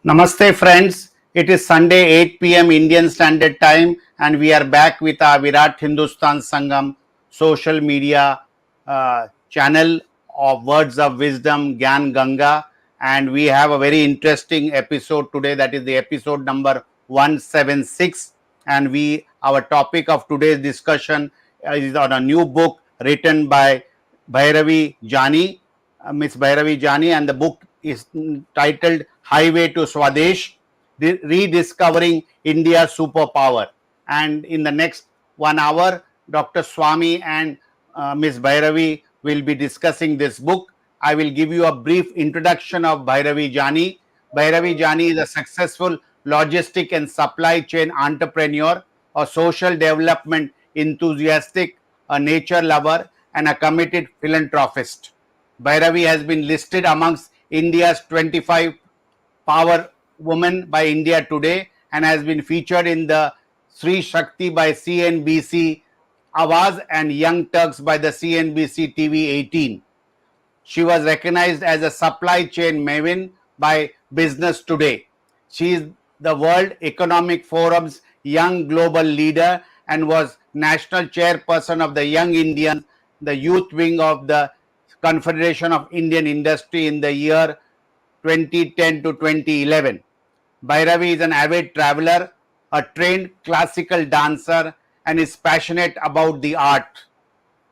Namaste, friends. It is Sunday, 8 p.m. Indian Standard Time, and we are back with our Virat Hindustan Sangam social media channel of Words of Wisdom, Gyan Ganga. And we have a very interesting episode today, that is the episode number 176. And our topic of today's discussion is on a new book written by Bhairavi Jani, Miss Bhairavi Jani, and the book is titled Highway to Swades, Rediscovering India's Superpower. And in the next 1 hour, Dr. Swami and Ms. Bhairavi will be discussing this book. I will give you a brief introduction of Bhairavi Jani. Bhairavi Jani is a successful logistic and supply chain entrepreneur, a social development enthusiastic, a nature lover, and a committed philanthropist. Bhairavi has been listed amongst India's 25 Power Woman by India Today and has been featured in the Sri Shakti by CNBC, Awaz and Young Turks by the CNBC TV 18. She was recognized as a supply chain maven by Business Today. She is the World Economic Forum's Young Global Leader and was National Chairperson of the Young Indians, the youth wing of the Confederation of Indian Industry in the year 2010 to 2011. Bhairavi is an avid traveler, a trained classical dancer, and is passionate about the art.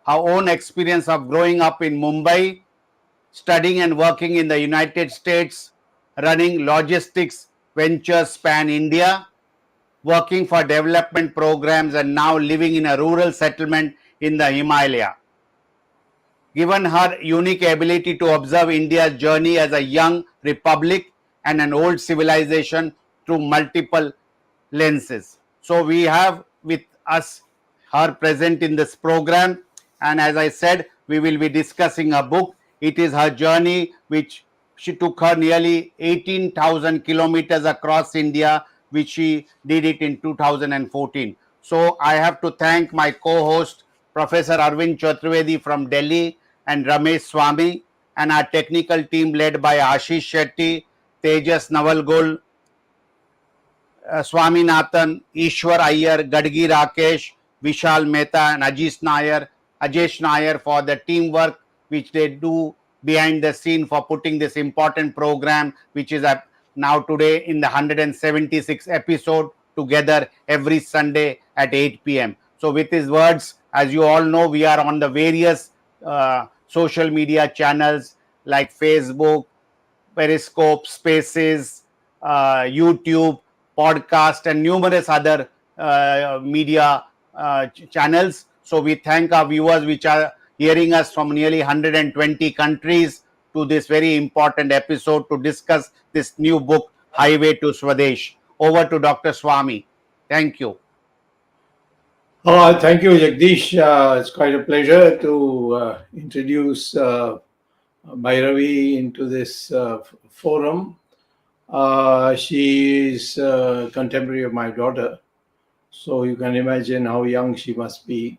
Her own experience of growing up in Mumbai, studying and working in the United States, running logistics ventures span India, working for development programs, and now living in a rural settlement in the Himalaya. Given her unique ability to observe India's journey as a young republic and an old civilization through multiple lenses. So we have with us her present in this program, and as I said, we will be discussing her book. It is her journey which she took her nearly 18,000 kilometers across India, which she did it in 2014. So I have to thank my co-host Professor Arvind Chaturvedi from Delhi and Ramesh Swamy, and our technical team led by Ashish Shetty, Tejas Navalgul, Swaminathan, Ishwar Iyer, Gadgi Rakesh, Vishal Mehta, and Ajesh Nair for the teamwork which they do behind the scene for putting this important program, which is now today in the 176th episode, together every Sunday at 8 p.m. So with these words, as you all know, we are on the various social media channels like Facebook, Periscope, Spaces, YouTube, podcast, and numerous other media channels. So we thank our viewers which are hearing us from nearly 120 countries to this very important episode to discuss this new book, Highway to Swadesh. Over to Dr. Swami. Thank you. Thank you, Jagdish. It's quite a pleasure to introduce Bhairavi into this forum. She is contemporary of my daughter, so you can imagine how young she must be.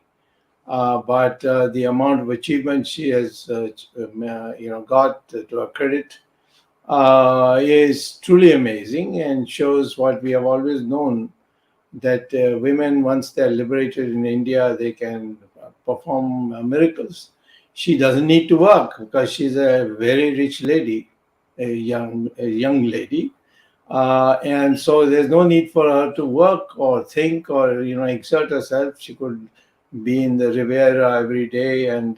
But the amount of achievement she has, got to her credit is truly amazing and shows what we have always known, that women, once they're liberated in India, they can perform miracles. She doesn't need to work because she's a very rich lady, a young lady, and so there's no need for her to work or think or exert herself. She could be in the Riviera every day and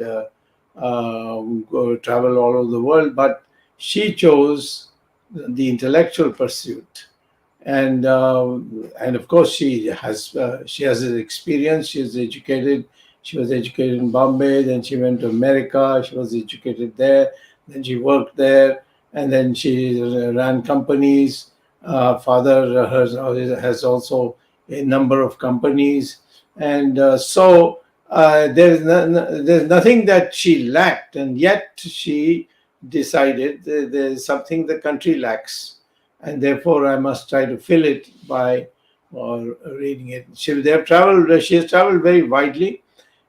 go travel all over the world, but she chose the intellectual pursuit. And of course she has experience. She is educated. She was educated in Bombay. Then she went to America. She was educated there. Then she worked there, and then she ran companies. Father has also a number of companies, and so there's nothing that she lacked, and yet she decided that there's something the country lacks, and therefore I must try to fill it by reading it. She has traveled very widely,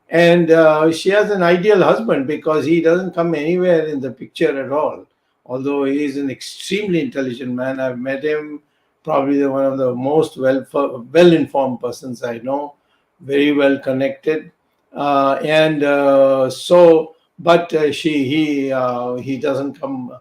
and she has an ideal husband because he doesn't come anywhere in the picture at all. although he is an extremely intelligent man. I've met him, probably one of the most well informed persons I know, very well connected, and so. But he doesn't come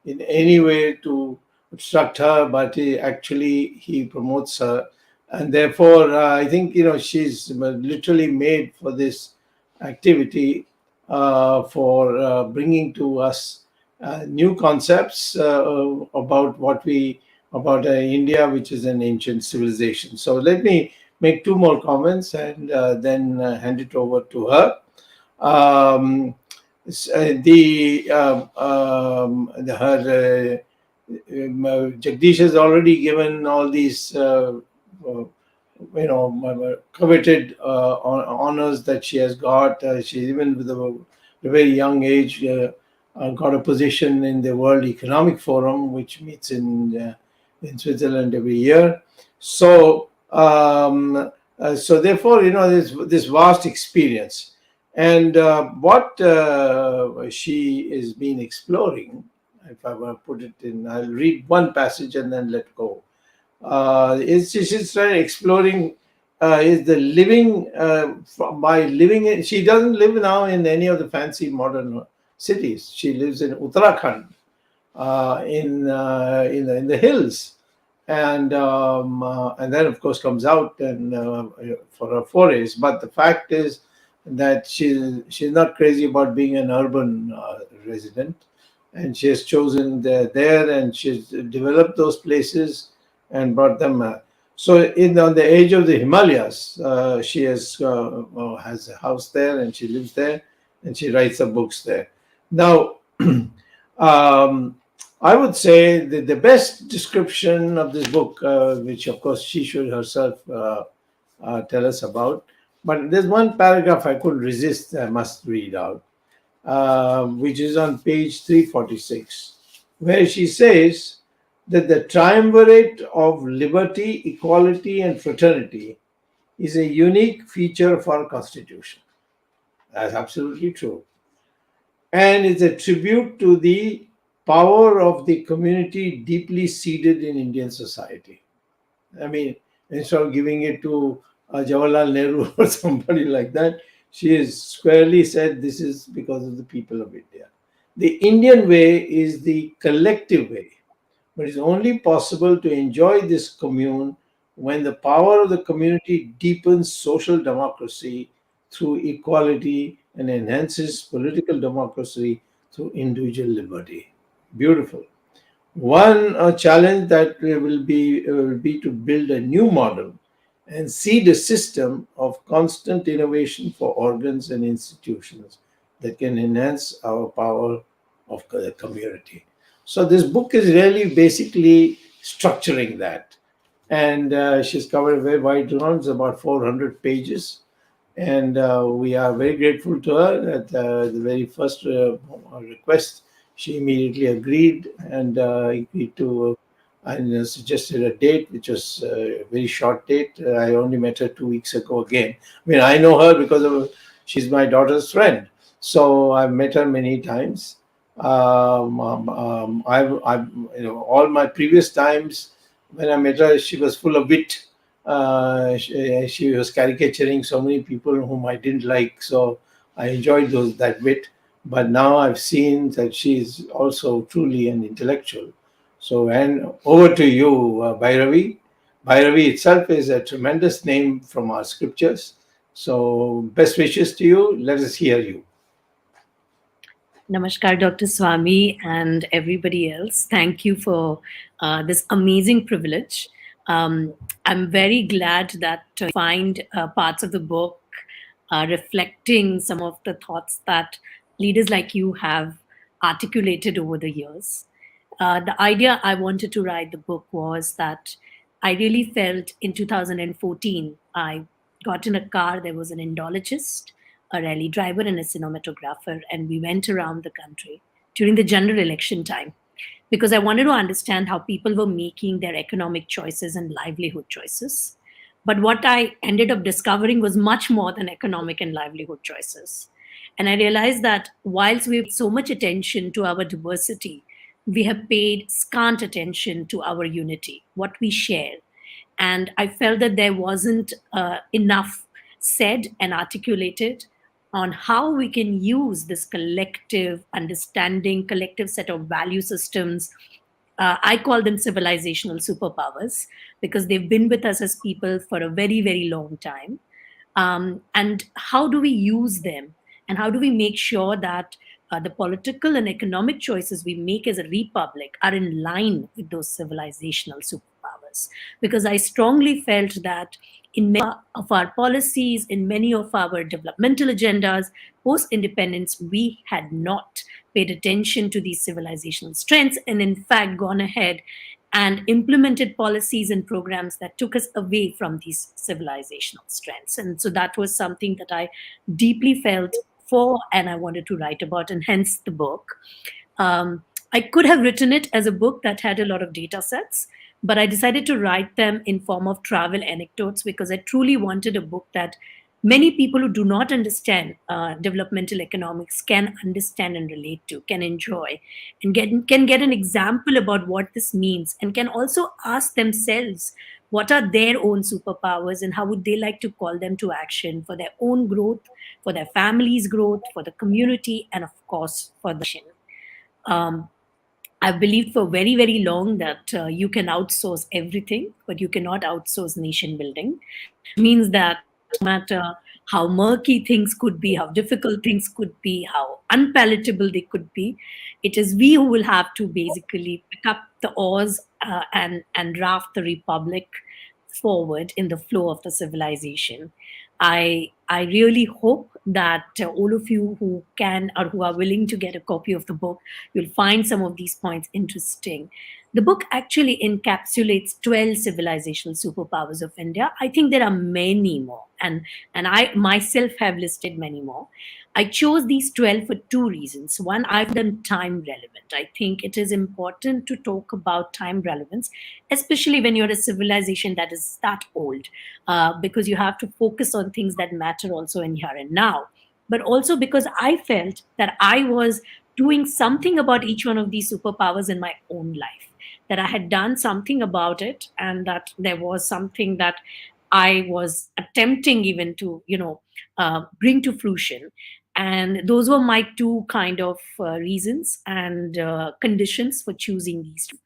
in any way to obstruct her, but he promotes her, and therefore I think she's literally made for this activity, for bringing to us new concepts about about India, which is an ancient civilization. So let me make two more comments and then hand it over to her. Um, Jagdish has already given all these coveted honors that she has got. She even with a very young age got a position in the World Economic Forum, which meets in Switzerland every year. So so therefore, this vast experience. And what she is been exploring, if I were to put it in, I'll read one passage and then let go. She's exploring is the living by living in. She doesn't live now in any of the fancy modern cities. She lives in Uttarakhand, in the hills, and then of course comes out and for her forays. But the fact is that she's not crazy about being an urban resident, and she has chosen there, and she's developed those places and brought them. So on the edge of the Himalayas, she has a house there, and she lives there, and she writes her books there. Now, I would say that the best description of this book, which of course she should herself tell us about, but there's one paragraph I couldn't resist, I must read out, which is on page 346, where she says that the triumvirate of liberty, equality, and fraternity is a unique feature of our Constitution. That's absolutely true. And it's a tribute to the power of the community deeply seated in Indian society. I mean, instead of giving it to Jawaharlal Nehru or somebody like that, she has squarely said this is because of the people of India. The Indian way is the collective way, but it's only possible to enjoy this commune when the power of the community deepens social democracy through equality and enhances political democracy through individual liberty. Beautiful. One challenge that will be to build a new model and seed a system of constant innovation for organs and institutions that can enhance our power of the community. So this book is really basically structuring that, and she's covered a very wide ground. It's about 400 pages, and we are very grateful to her that the very first request she immediately agreed and agreed to and suggested a date, which was a very short date. I only met her 2 weeks ago again. I mean, I know her because she's my daughter's friend, so I've met her many times. I've all my previous times when I met her, she was full of wit. She was caricaturing so many people whom I didn't like, so I enjoyed that wit. But now I've seen that she's also truly an intellectual. So, and over to you, Bhairavi. Bhairavi itself is a tremendous name from our scriptures. So, best wishes to you. Let us hear you. Namaskar, Dr. Swami, and everybody else. Thank you for this amazing privilege. I'm very glad that you find parts of the book reflecting some of the thoughts that leaders like you have articulated over the years. The idea I wanted to write the book was that I really felt in 2014, I got in a car, there was an Indologist, a rally driver, and a cinematographer, and we went around the country during the general election time because I wanted to understand how people were making their economic choices and livelihood choices. But what I ended up discovering was much more than economic and livelihood choices. And I realized that whilst we have so much attention to our diversity, we have paid scant attention to our unity, what we share. And I felt that there wasn't enough said and articulated on how we can use this collective understanding, collective set of value systems. I call them civilizational superpowers because they've been with us as people for a very, very long time. And how do we use them? And how do we make sure that the political and economic choices we make as a republic are in line with those civilizational superpowers? Because I strongly felt that in many of our policies, in many of our developmental agendas, post independence, we had not paid attention to these civilizational strengths and, in fact, gone ahead and implemented policies and programs that took us away from these civilizational strengths. And so that was something that I deeply felt for and I wanted to write about, and hence the book. I could have written it as a book that had a lot of data sets, but I decided to write them in form of travel anecdotes because I truly wanted a book that many people who do not understand developmental economics can understand and relate to, can enjoy, and can get an example about what this means, and can also ask themselves what are their own superpowers and how would they like to call them to action for their own growth, for their family's growth, for the community, and of course for the nation. Um, I've believed for very, very long that you can outsource everything, but you cannot outsource nation building. Means that no matter how murky things could be, how difficult things could be, how unpalatable they could be, it is we who will have to basically pick up the oars and draft the republic forward in the flow of the civilization. I really hope that all of you who can or who are willing to get a copy of the book, you'll find some of these points interesting. The book actually encapsulates 12 civilizational superpowers of India. I think there are many more, and I myself have listed many more. I chose these 12 for two reasons. One, I find them time relevant. I think it is important to talk about time relevance, especially when you're a civilization that is that old, because you have to focus on things that matter also in here and now. But also because I felt that I was doing something about each one of these superpowers in my own life, that I had done something about it, and that there was something that I was attempting even to, bring to fruition. And those were my two kind of reasons and conditions for choosing these two.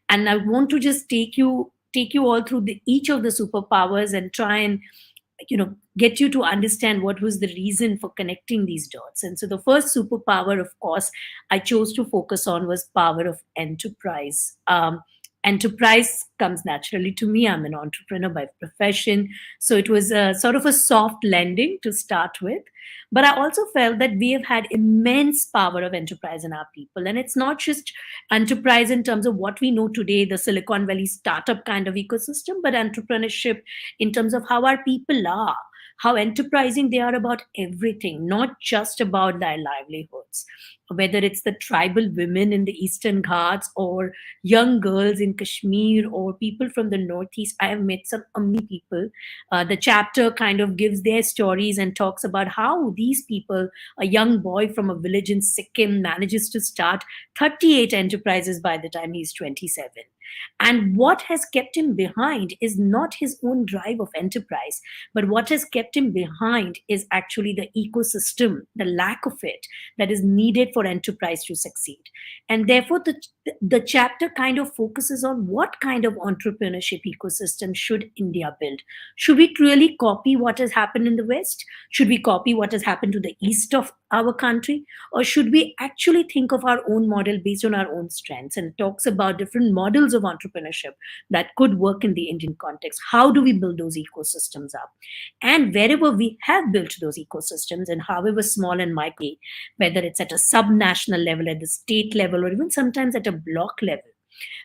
And I want to just take you all through each of the superpowers and try and get you to understand what was the reason for connecting these dots. And so the first superpower, of course, I chose to focus on was power of enterprise. Enterprise comes naturally to me. I'm an entrepreneur by profession, so it was a sort of a soft landing to start with. But I also felt that we have had immense power of enterprise in our people, and it's not just enterprise in terms of what we know today, the Silicon Valley startup kind of ecosystem, but entrepreneurship in terms of how our people are, how enterprising they are about everything, not just about their livelihoods. Whether it's the tribal women in the Eastern Ghats or young girls in Kashmir or people from the Northeast, I have met some amazing people. The chapter kind of gives their stories and talks about how these people, a young boy from a village in Sikkim, manages to start 38 enterprises by the time he's 27. And what has kept him behind is not his own drive of enterprise, but what has kept him behind is actually the ecosystem, the lack of it that is needed for enterprise to succeed. And therefore, the chapter kind of focuses on what kind of entrepreneurship ecosystem should India build. Should we really copy what has happened in the West? Should we copy what has happened to the east of our country? Or should we actually think of our own model based on our own strengths, and talks about different models of entrepreneurship that could work in the Indian context? How do we build those ecosystems up? And wherever we have built those ecosystems, and however small and micro, whether it's at a sub-national level, at the state level, or even sometimes at a block level,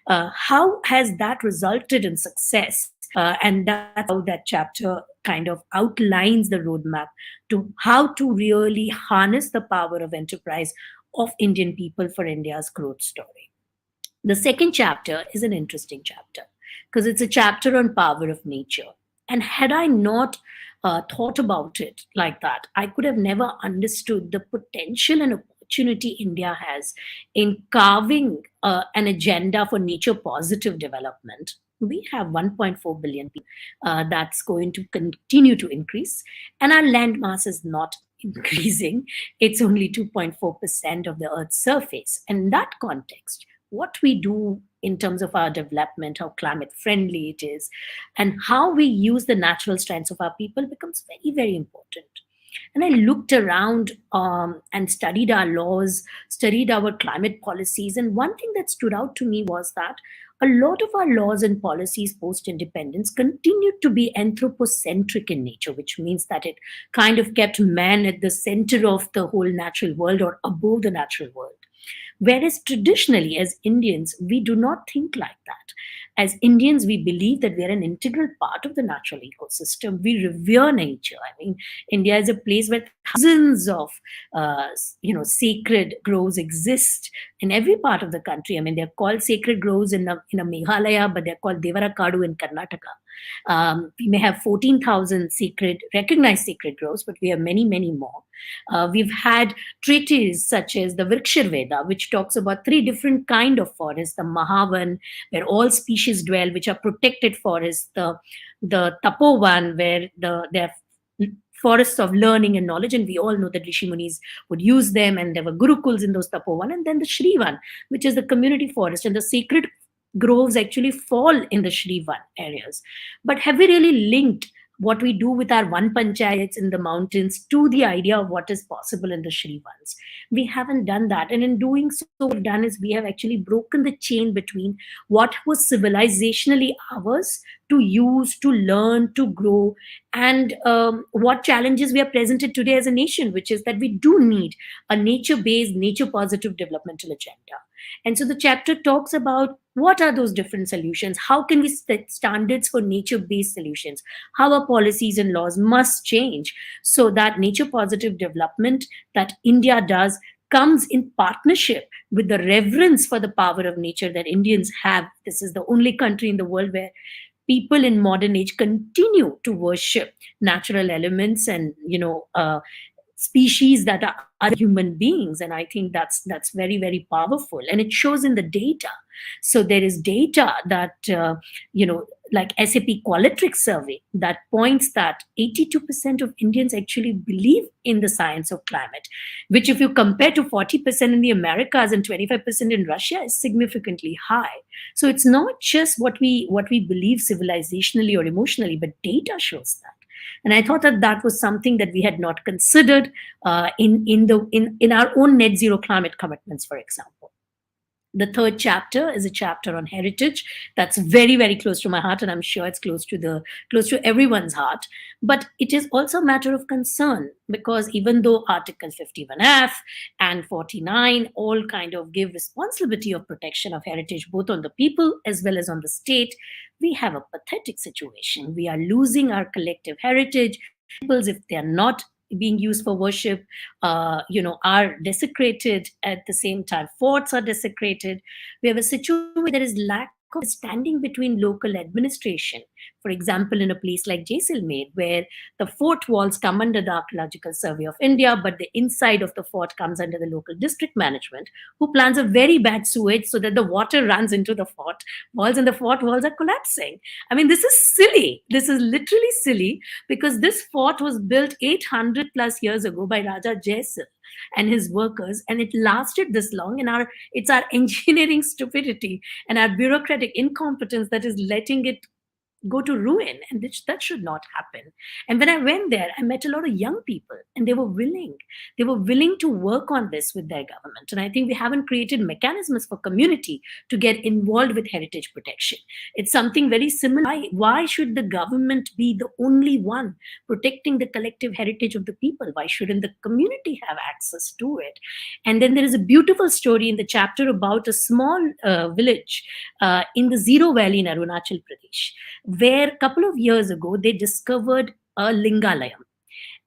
how has that resulted in success? And that's how that chapter kind of outlines the roadmap to how to really harness the power of enterprise of Indian people for India's growth story. The second chapter is an interesting chapter because it's a chapter on power of nature. And had I not thought about it like that, I could have never understood the potential and opportunity India has in carving an agenda for nature positive development. We have 1.4 billion people. That's going to continue to increase. And our land mass is not increasing. It's only 2.4% of the Earth's surface. And in that context, what we do in terms of our development, how climate friendly it is, and how we use the natural strengths of our people becomes very, very important. And I looked around and studied our laws, studied our climate policies. And one thing that stood out to me was that a lot of our laws and policies post independence continued to be anthropocentric in nature, which means that it kind of kept man at the center of the whole natural world or above the natural world. Whereas traditionally, as Indians, we do not think like that. As Indians, we believe that we are an integral part of the natural ecosystem. We revere nature. I mean, India is a place where thousands of, sacred groves exist in every part of the country. I mean, they're called sacred groves in a Meghalaya, but they're called Devarakadu in Karnataka. We may have 14,000 recognized sacred groves, but we have many, many more. We've had treatises such as the Vrikshar Veda, which talks about 3 different kind of forests: the Mahavan, where all species dwell, which are protected forests; the Tapovan, where they're forests of learning and knowledge, and we all know that Rishi Munis would use them, and there were gurukuls in those Tapovan, and then the Shrivan, which is the community forest, and the sacred groves actually fall in the Shrivan areas. But have we really linked what we do with our one panchayats in the mountains to the idea of what is possible in the Shrivans? We haven't done that. And in doing so, what we've done is we have actually broken the chain between what was civilizationally ours to use, to learn, to grow, and what challenges we are presented today as a nation, which is that we do need a nature-based, nature-positive developmental agenda. And so the chapter talks about what are those different solutions, how can we set standards for nature-based solutions, how our policies and laws must change so that nature-positive development that India does comes in partnership with the reverence for the power of nature that Indians have. This is the only country in the world where people in modern age continue to worship natural elements and species that are other human beings. And I think that's very, very powerful, and it shows in the data. So there is data that like SAP Qualitrix survey that points that 82% of Indians actually believe in the science of climate, which if you compare to 40% in the Americas and 25% in Russia is significantly high. So it's not just what we believe civilizationally or emotionally, but data shows that. And I thought that was something that we had not considered in our own net zero climate commitments, for example. The 3rd chapter is a chapter on heritage that's very, very close to my heart, and I'm sure it's close to everyone's heart. But it is also a matter of concern, because even though Article 51F and 49 all kind of give responsibility of protection of heritage both on the people as well as on the state, we have a pathetic situation. We are losing our collective heritage. Temples, if they are not being used for worship, are desecrated. At the same time, forts are desecrated. We have a situation where there is lack of understanding between local administration. For example, in a place like Jaisalmer, where the fort walls come under the Archaeological Survey of India, but the inside of the fort comes under the local district management, who plans a very bad sewage so that the water runs into the fort walls and the fort walls are collapsing. I mean, this is silly. This is literally silly, because this fort was built 800 plus years ago by Raja Jaisal and his workers, and it lasted this long, and it's our engineering stupidity and our bureaucratic incompetence that is letting it go to ruin, and that should not happen. And when I went there, I met a lot of young people, and they were willing to work on this with their government. And I think we haven't created mechanisms for community to get involved with heritage protection. It's something very similar. Why should the government be the only one protecting the collective heritage of the people? Why shouldn't the community have access to it? And then there is a beautiful story in the chapter about a small village in the Zero Valley in Arunachal Pradesh, where a couple of years ago they discovered a Lingalayam.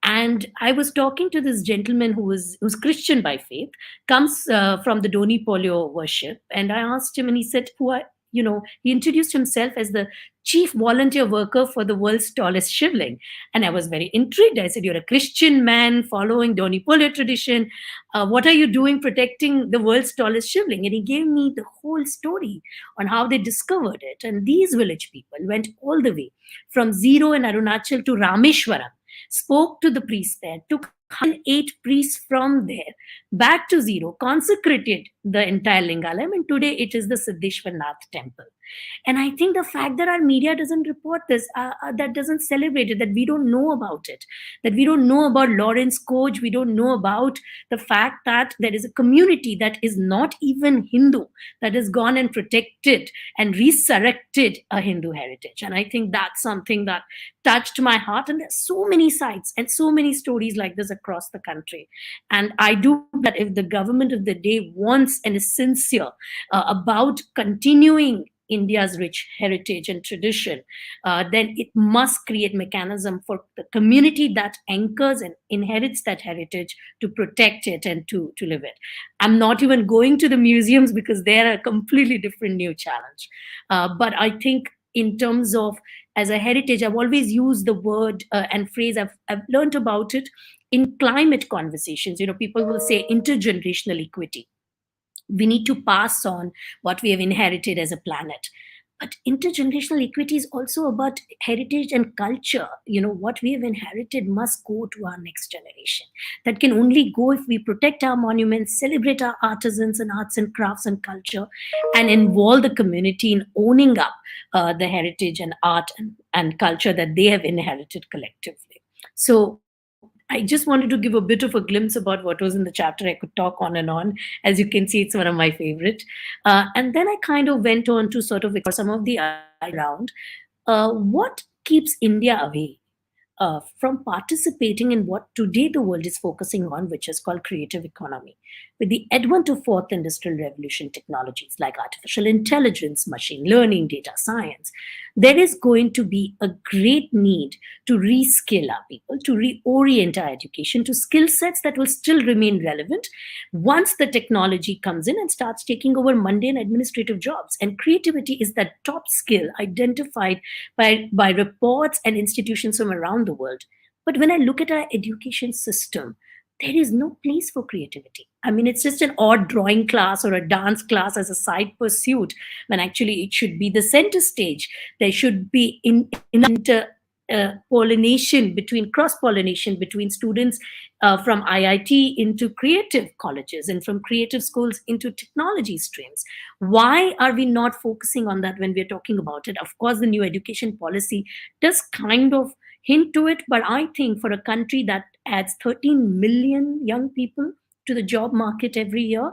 And I was talking to this gentleman who's Christian by faith, comes from the Doni Polio worship, and I asked him, and he said, he introduced himself as the chief volunteer worker for the world's tallest shivling. And I was very intrigued. I said, "You're a Christian man following Doni Pole tradition. What are you doing protecting the world's tallest shivling?" And he gave me the whole story on how they discovered it. And these village people went all the way from zero in Arunachal to Rameshwaram, spoke to the priest there, took 108 priests from there back to zero, consecrated the entire Lingalam, and today it is the Siddheshwar Nath temple. And I think the fact that our media doesn't report this, that doesn't celebrate it, that we don't know about it, that we don't know about Lawrence Koch, we don't know about the fact that there is a community that is not even Hindu that has gone and protected and resurrected a Hindu heritage. And I think that's something that touched my heart. And there's so many sites and so many stories like this across the country. And I do that if the government of the day wants and is sincere about continuing India's rich heritage and tradition, then it must create mechanism for the community that anchors and inherits that heritage to protect it and to live it. I'm not even going to the museums because they're a completely different new challenge. But I think in terms of as a heritage, I've always used the word and phrase, I've learned about it in climate conversations. People will say intergenerational equity. We need to pass on what we have inherited as a planet. But intergenerational equity is also about heritage and culture. What we have inherited must go to our next generation. That can only go if we protect our monuments, celebrate our artisans and arts and crafts and culture, and involve the community in owning up the heritage and art and culture that they have inherited collectively. So I just wanted to give a bit of a glimpse about what was in the chapter. I could talk on and on. As you can see, it's one of my favorite. And then I kind of went on to sort of explore some of the around what keeps India away from participating in what today the world is focusing on, which is called creative economy. With the advent of fourth industrial revolution technologies like artificial intelligence, machine learning, data science, there is going to be a great need to reskill our people, to reorient our education to skill sets that will still remain relevant once the technology comes in and starts taking over mundane administrative jobs. And creativity is that top skill identified by reports and institutions from around the world. But when I look at our education system, there is no place for creativity. I mean, it's just an odd drawing class or a dance class as a side pursuit, when actually it should be the center stage. There should be cross-pollination between students from IIT into creative colleges and from creative schools into technology streams. Why are we not focusing on that when we're talking about it? Of course, the new education policy does kind of hint to it, but I think for a country that adds 13 million young people to the job market every year,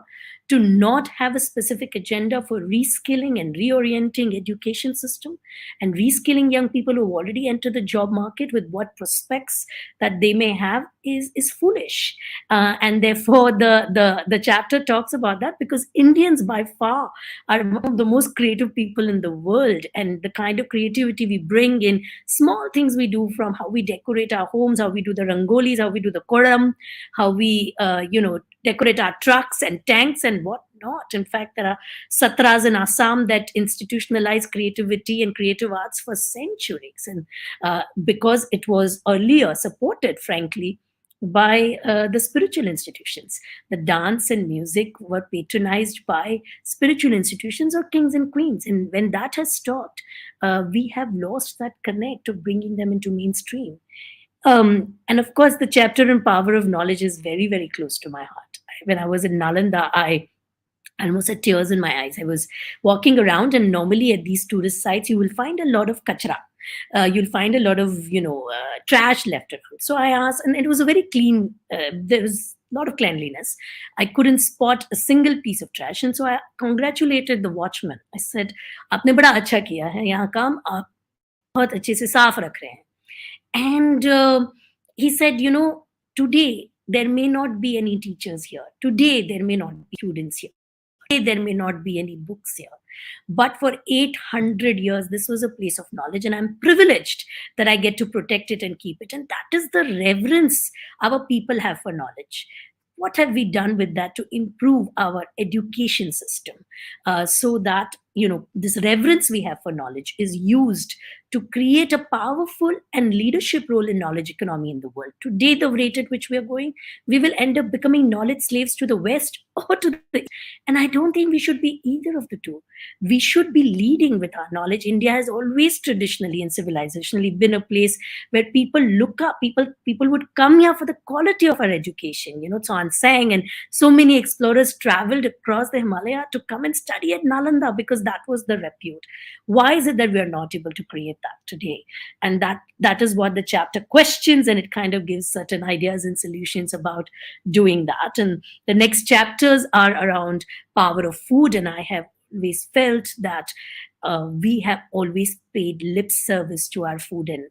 to not have a specific agenda for reskilling and reorienting education system and reskilling young people who already enter the job market with what prospects that they may have is foolish. And therefore the chapter talks about that, because Indians by far are one of the most creative people in the world, and the kind of creativity we bring in small things we do, from how we decorate our homes, how we do the rangolis, how we do the koram, how we decorate our trucks and tanks and what not. In fact, there are satras in Assam that institutionalize creativity and creative arts for centuries, and because it was earlier supported, frankly, by the spiritual institutions. The dance and music were patronized by spiritual institutions or kings and queens. And when that has stopped, we have lost that connect of bringing them into mainstream. And of course, the chapter on power of knowledge is very, very close to my heart. When I was in Nalanda, I almost had tears in my eyes. I was walking around, and normally at these tourist sites, you will find a lot of kachra. You'll find a lot of, trash left around. So I asked, and it was a very clean, there was a lot of cleanliness. I couldn't spot a single piece of trash. And so I congratulated the watchman. I said, "Aapne bada acha kiya hai, yahan kaam aap bahut achhe se saaf rakh rahe hain." And he said, today there may not be any teachers here. Today there may not be students here. Today there may not be any books here. But for 800 years, this was a place of knowledge, and I'm privileged that I get to protect it and keep it. And that is the reverence our people have for knowledge. What have we done with that to improve our education system so that this reverence we have for knowledge is used to create a powerful and leadership role in knowledge economy in the world. Today, the rate at which we are going, we will end up becoming knowledge slaves to the West or to the East. And I don't think we should be either of the two. We should be leading with our knowledge. India has always traditionally and civilizationally been a place where people look up, people would come here for the quality of our education. Chuan Sang and so many explorers traveled across the Himalaya to come and study at Nalanda because that was the repute. Why is it that we are not able to create that today? And that is what the chapter questions, and it kind of gives certain ideas and solutions about doing that. And the next chapters are around power of food, and I have always felt that we have always paid lip service to our food and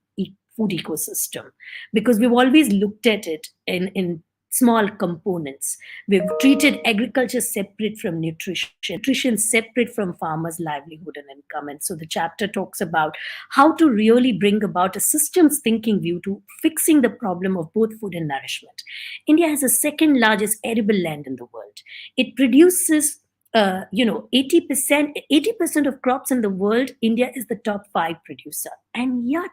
food ecosystem because we've always looked at it in small components. We've treated agriculture separate from nutrition separate from farmers' livelihood and income. And so the chapter talks about how to really bring about a systems thinking view to fixing the problem of both food and nourishment. India has the second largest arable land in the world. It produces 80% of crops in the world. India is the top 5 producer, and yet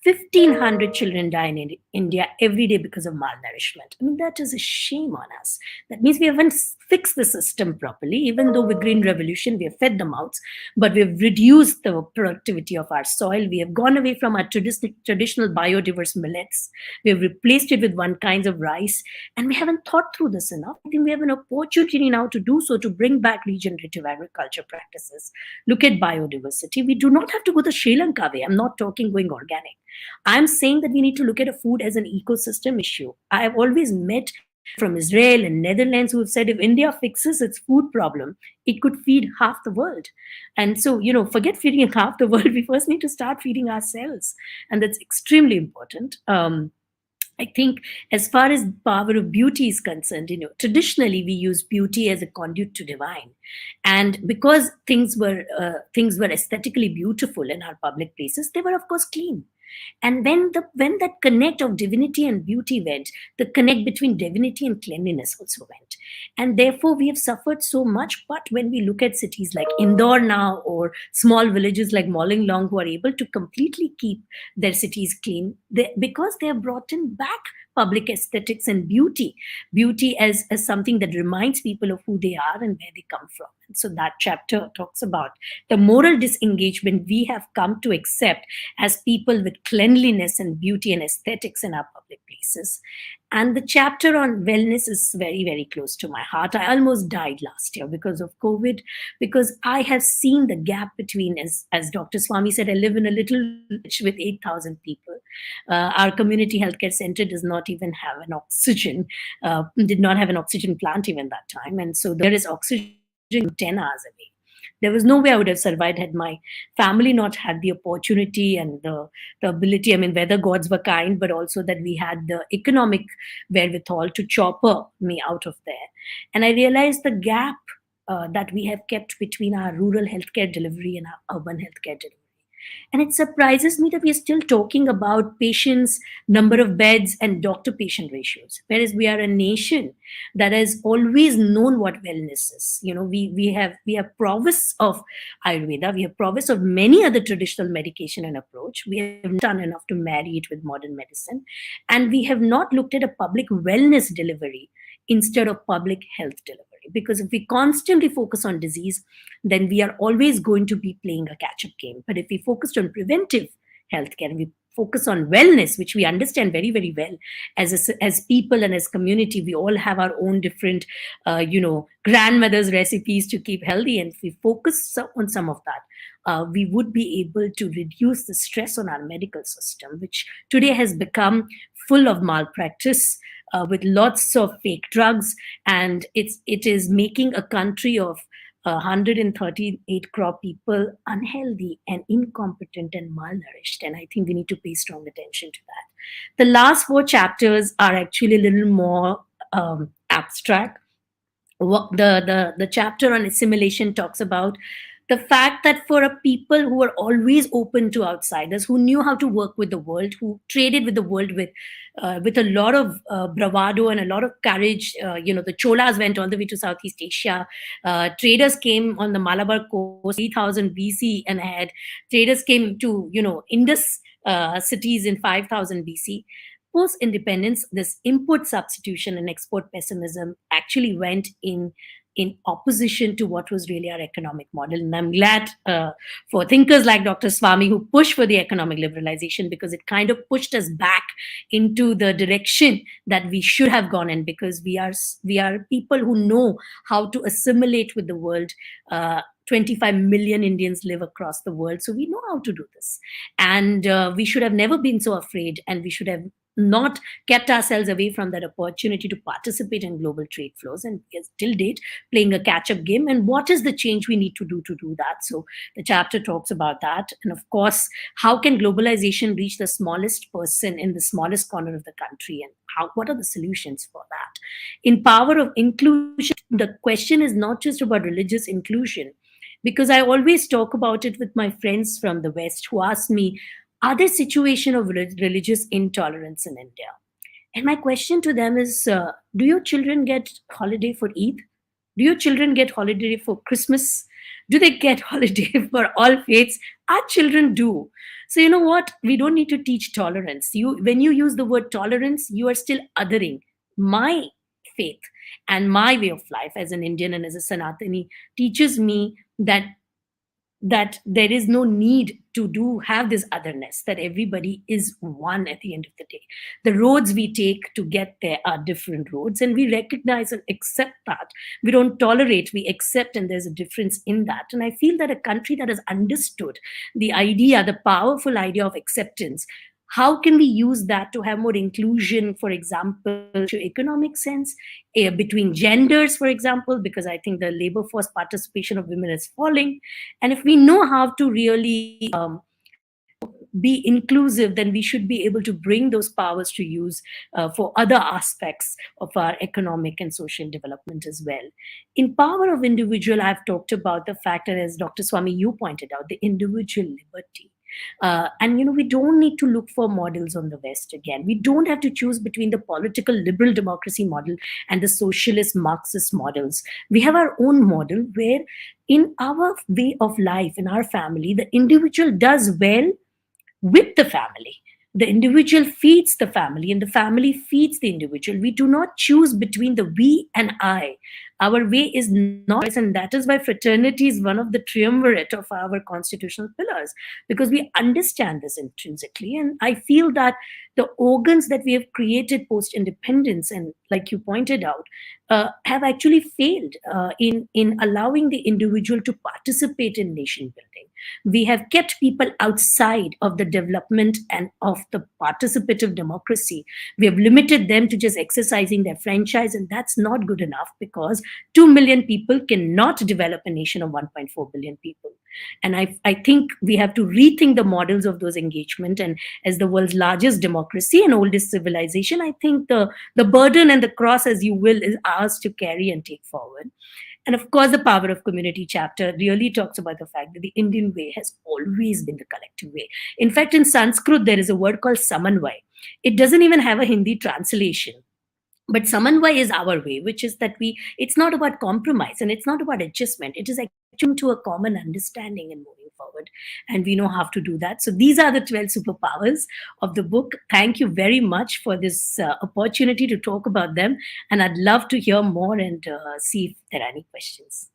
1,500 children die in India every day because of malnourishment. I mean, that is a shame on us. That means we haven't fixed the system properly. Even though with Green Revolution, we have fed the mouths, but we've reduced the productivity of our soil. We have gone away from our traditional biodiverse millets. We have replaced it with one kinds of rice, and we haven't thought through this enough. I think we have an opportunity now to do so, to bring back regenerative agriculture practices. Look at biodiversity. We do not have to go the Sri Lanka way. I'm not talking going organic. I'm saying that we need to look at a food as an ecosystem issue. I have always met from Israel and Netherlands who have said if India fixes its food problem, it could feed half the world. And so, forget feeding half the world. We first need to start feeding ourselves. And that's extremely important. I think as far as power of beauty is concerned, traditionally we use beauty as a conduit to divine. And because things were aesthetically beautiful in our public places, they were of course clean. And when that connect of divinity and beauty went, the connect between divinity and cleanliness also went. And therefore, we have suffered so much. But when we look at cities like Indore now, or small villages like Mawling Long, who are able to completely keep their cities clean, because they have brought in back public aesthetics and beauty as something that reminds people of who they are and where they come from. And so that chapter talks about the moral disengagement we have come to accept as people with cleanliness and beauty and aesthetics in our public places. And the chapter on wellness is very, very close to my heart. I almost died last year because of COVID, because I have seen the gap between, as Dr. Swamy said, I live in a little village with 8,000 people. Our community healthcare center does not even have an oxygen, did not have an oxygen plant even that time. And so there is oxygen 10 hours a day. There was no way I would have survived had my family not had the opportunity and the ability. I mean, weather gods were kind, but also that we had the economic wherewithal to chopper me out of there. And I realized the gap that we have kept between our rural healthcare delivery and our urban healthcare delivery. And it surprises me that we are still talking about patients, number of beds, and doctor-patient ratios, whereas we are a nation that has always known what wellness is. We have prowess of Ayurveda, we have prowess of many other traditional medication and approach. We have not done enough to marry it with modern medicine, and we have not looked at a public wellness delivery instead of public health delivery. Because if we constantly focus on disease, then we are always going to be playing a catch-up game. But if we focused on preventive healthcare, we focus on wellness, which we understand very, very well as people and as community, we all have our own different, grandmother's recipes to keep healthy. And if we focus on some of that, we would be able to reduce the stress on our medical system, which today has become full of malpractice, with lots of fake drugs, and it is making a country of 138 crore people unhealthy and incompetent and malnourished. And I think we need to pay strong attention to that. The last 4 chapters are actually a little more abstract. The chapter on assimilation talks about The fact that for a people who were always open to outsiders, who knew how to work with the world, who traded with the world with a lot of bravado and a lot of courage. The Cholas went all the way to Southeast Asia. Traders came on the Malabar coast 3000 BC and ahead. Traders came to Indus cities in 5000 BC. Post independence, this import substitution and export pessimism actually went in opposition to what was really our economic model. And I'm glad for thinkers like Dr. Swami who push for the economic liberalization, because it kind of pushed us back into the direction that we should have gone in, because we are people who know how to assimilate with the world. 25 million Indians live across the world, so we know how to do this. And we should have never been so afraid, and we should have not kept ourselves away from that opportunity to participate in global trade flows, and we are till date playing a catch-up game. And what is the change we need to do that? So the chapter talks about that. And of course, how can globalization reach the smallest person in the smallest corner of the country, and what are the solutions for that? In Power of Inclusion, the question is not just about religious inclusion, because I always talk about it with my friends from the West who ask me, are there situations of religious intolerance in India? And my question to them is, do your children get holiday for Eid? Do your children get holiday for Christmas? Do they get holiday for all faiths? Our children do. So you know what? We don't need to teach tolerance. When you use the word tolerance, you are still othering my faith and my way of life as an Indian and as a Sanatani teaches me that there is no need to have this otherness, that everybody is one at the end of the day. The roads we take to get there are different roads, and we recognize and accept that. We don't tolerate, we accept, and there's a difference in that. And I feel that a country that has understood the powerful idea of acceptance, how can we use that to have more inclusion, for example, to economic sense, between genders, for example, because I think the labor force participation of women is falling. And if we know how to really be inclusive, then we should be able to bring those powers to use for other aspects of our economic and social development as well. In Power of Individual, I've talked about the fact that, as Dr. Swami, you pointed out, the individual liberty. And we don't need to look for models on the West again. We don't have to choose between the political liberal democracy model and the socialist Marxist models. We have our own model where, in our way of life, in our family, the individual does well with the family. The individual feeds the family, and the family feeds the individual. We do not choose between the we and I. Our way is not, and that is why fraternity is one of the triumvirate of our constitutional pillars, because we understand this intrinsically. And I feel that the organs that we have created post-independence, and like you pointed out, have actually failed in allowing the individual to participate in nation building. We have kept people outside of the development and of the participative democracy. We have limited them to just exercising their franchise, and that's not good enough, because 2 million people cannot develop a nation of 1.4 billion people. And I think we have to rethink the models of those engagement. And as the world's largest democracy and oldest civilization, I think the burden and the cross, as you will, is ours to carry and take forward. And of course, the Power of Community chapter really talks about the fact that the Indian way has always been the collective way. In fact, in Sanskrit, there is a word called samanvay. It doesn't even have a Hindi translation. But samanvay is our way, which is that it's not about compromise and it's not about adjustment. It is actually to a common understanding and moving forward. And we know how to do that. So these are the 12 superpowers of the book. Thank you very much for this opportunity to talk about them. And I'd love to hear more and see if there are any questions.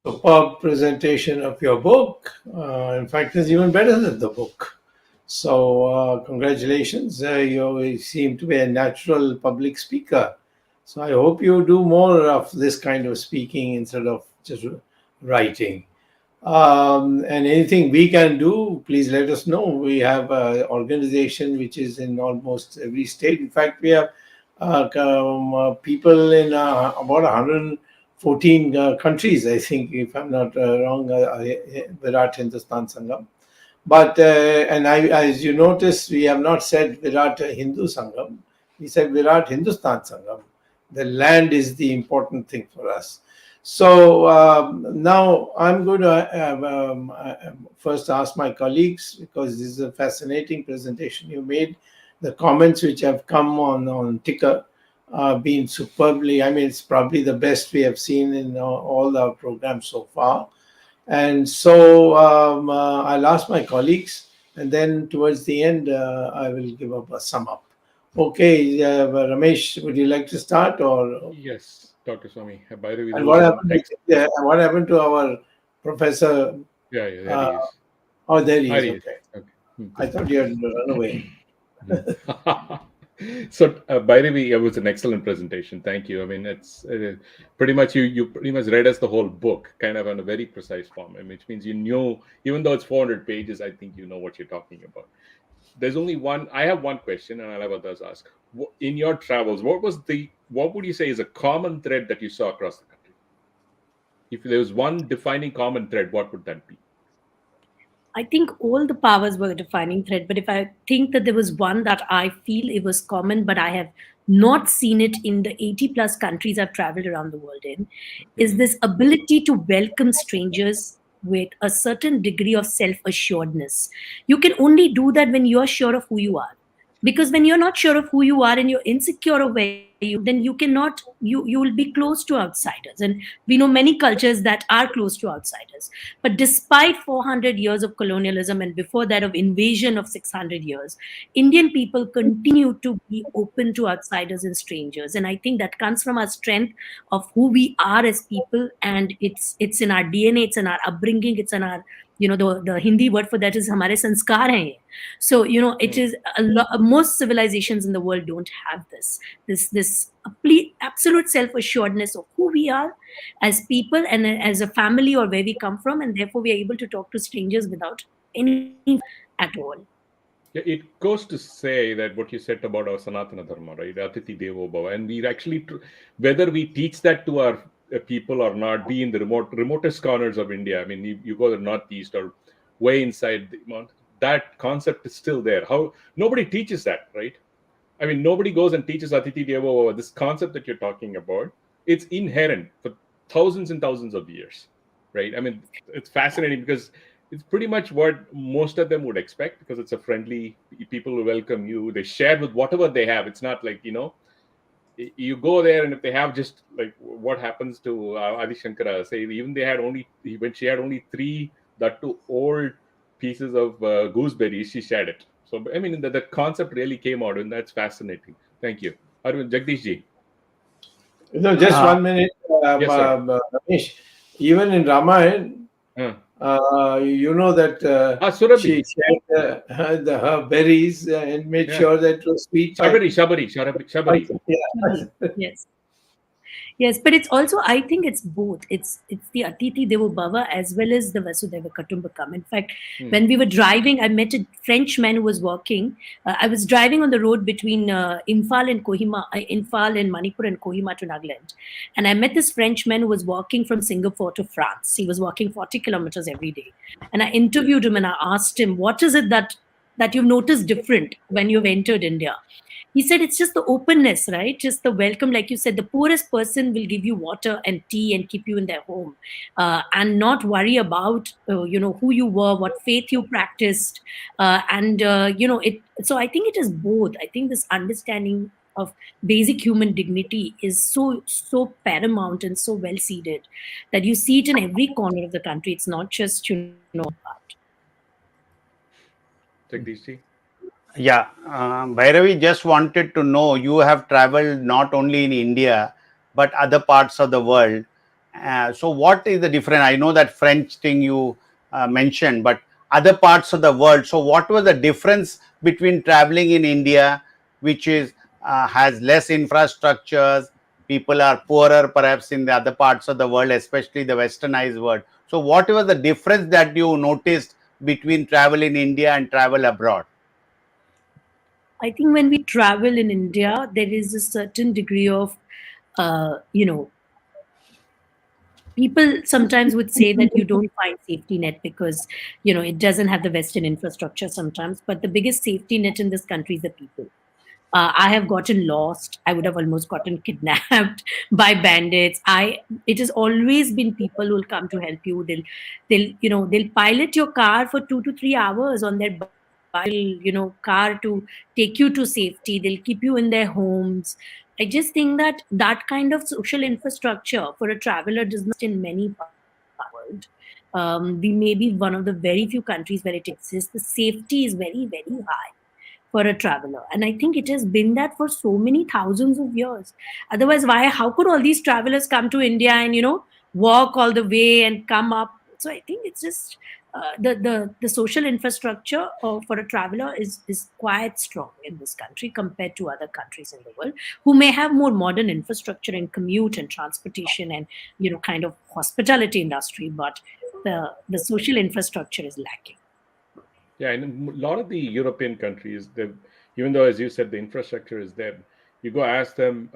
Superb presentation of your book. In fact, it's even better than the book. So congratulations. You seem to be a natural public speaker. So I hope you do more of this kind of speaking instead of just writing. And anything we can do, please let us know. We have an organization which is in almost every state. In fact, we have people in about 114 countries, I think, if I'm not wrong, Virat Hindustan Sangam. But, as you notice, we have not said Virat Hindu Sangam. We said Virat Hindustan Sangam. The land is the important thing for us. So now I'm going to first ask my colleagues, because this is a fascinating presentation you made. The comments which have come on Ticker been superbly, I mean, it's probably the best we have seen in all our programs so far. And so I'll ask my colleagues, and then towards the end, I will give up a sum up. Okay, Ramesh, would you like to start? Or Yes, Dr. Swami. Bhairavi, and that was an what happened to our professor? yeah, yeah, there Uh, he is. oh, there he There is. he is. Okay, Okay. I thought you had run away. So, Bhairavi, it was an excellent presentation. Thank you. I mean, it's pretty much you pretty much read us the whole book, kind of in a very precise form. I mean, which means you knew, even though it's 400 pages, I think you know what you're talking about. There's only one. I have one question, and I'll have others ask. In your travels, what would you say is a common thread that you saw across the country? If there was one defining common thread, what would that be? I think all the powers were a defining thread, but if I think that there was one that I feel it was common, but I have not seen it in the 80 plus countries I've traveled around the world in, is this ability to welcome strangers with a certain degree of self assuredness. You can only do that when you're sure of who you are. Because when you're not sure of who you are and you're insecure of where you, then you cannot, you will be close to outsiders. And we know many cultures that are close to outsiders. But despite 400 years of colonialism and before that of invasion of 600 years, Indian people continue to be open to outsiders and strangers. And I think that comes from our strength of who we are as people, and it's in our DNA, it's in our upbringing, it's in our, the Hindi word for that is hamare sanskar hai ye. So it is most civilizations in the world don't have this absolute self assuredness of who we are as people and as a family or where we come from, and therefore we are able to talk to strangers without any at all. Yeah, it goes to say that what you said about our Sanatana Dharma, right? Atiti Devo Bhava. And we actually, whether we teach that to our people or not, be in the remotest corners of India. I mean, you go to the northeast or way inside the mount, that concept is still there. How nobody teaches that, right? I mean, nobody goes and teaches Atiti Devo Bhava. This concept that you're talking about, it's inherent for thousands and thousands of years, right? I mean, it's fascinating because it's pretty much what most of them would expect, because it's a friendly, people will welcome you, they share with whatever they have. It's not like, you go there and if they have just like what happens to Adi Shankara, say even they had only, when she had only 3, that 2 old pieces of gooseberries, she shared it. So I mean the concept really came out, and that's fascinating. Thank you. Arvind, Jagdish ji. No, just 1 minute, Yes, sir. Ramesh. Even in Ramayana, you know that Surabhi. she shared her berries and made Yeah. sure that it was sweet. Shabari. Yeah. Yes. Yes, but it's also, I think it's both. It's the Atiti Devo Bhava as well as the Vasudhaiva Kutumbakam. In fact, when we were driving, I met a French man who was walking. I was driving on the road between Imphal and Kohima, Imphal and Manipur and Kohima to Nagaland. And I met this French man who was walking from Singapore to France. He was walking 40 kilometers every day. And I interviewed him and I asked him, what is it that you've noticed different when you've entered India? He said it's just the openness, right? Just the welcome. Like you said, the poorest person will give you water and tea and keep you in their home, and not worry about who you were, what faith you practiced, and it. So I think it is both. I think this understanding of basic human dignity is so paramount and so well seated that you see it in every corner of the country. It's not just part. Jagdish ji. Yeah, Bhairavi, just wanted to know, you have traveled not only in India but other parts of the world. So, what is the difference? I know that French thing you mentioned, but other parts of the world. So, what was the difference between traveling in India, which is has less infrastructures, people are poorer, perhaps in the other parts of the world, especially the westernized world. So, what was the difference that you noticed between travel in India and travel abroad? I think when we travel in India, there is a certain degree of, people sometimes would say that you don't find safety net because, it doesn't have the Western infrastructure sometimes. But the biggest safety net in this country is the people. I have gotten lost. I would have almost gotten kidnapped by bandits. It has always been people who will come to help you. They'll pilot your car for 2 to 3 hours on their car to take you to safety. They'll keep you in their homes. I just think that that kind of social infrastructure for a traveler does not exist in many parts of the world. We may be one of the very few countries where it exists. The safety is very, very high for a traveler, and I think it has been that for so many thousands of years. Otherwise, how could all these travelers come to India and walk all the way and come up? So I think it's just the social infrastructure for a traveler is quite strong in this country compared to other countries in the world who may have more modern infrastructure and commute and transportation and kind of hospitality industry, but the social infrastructure is lacking. Yeah, and a lot of the European countries, even though, as you said, the infrastructure is there, you go ask them,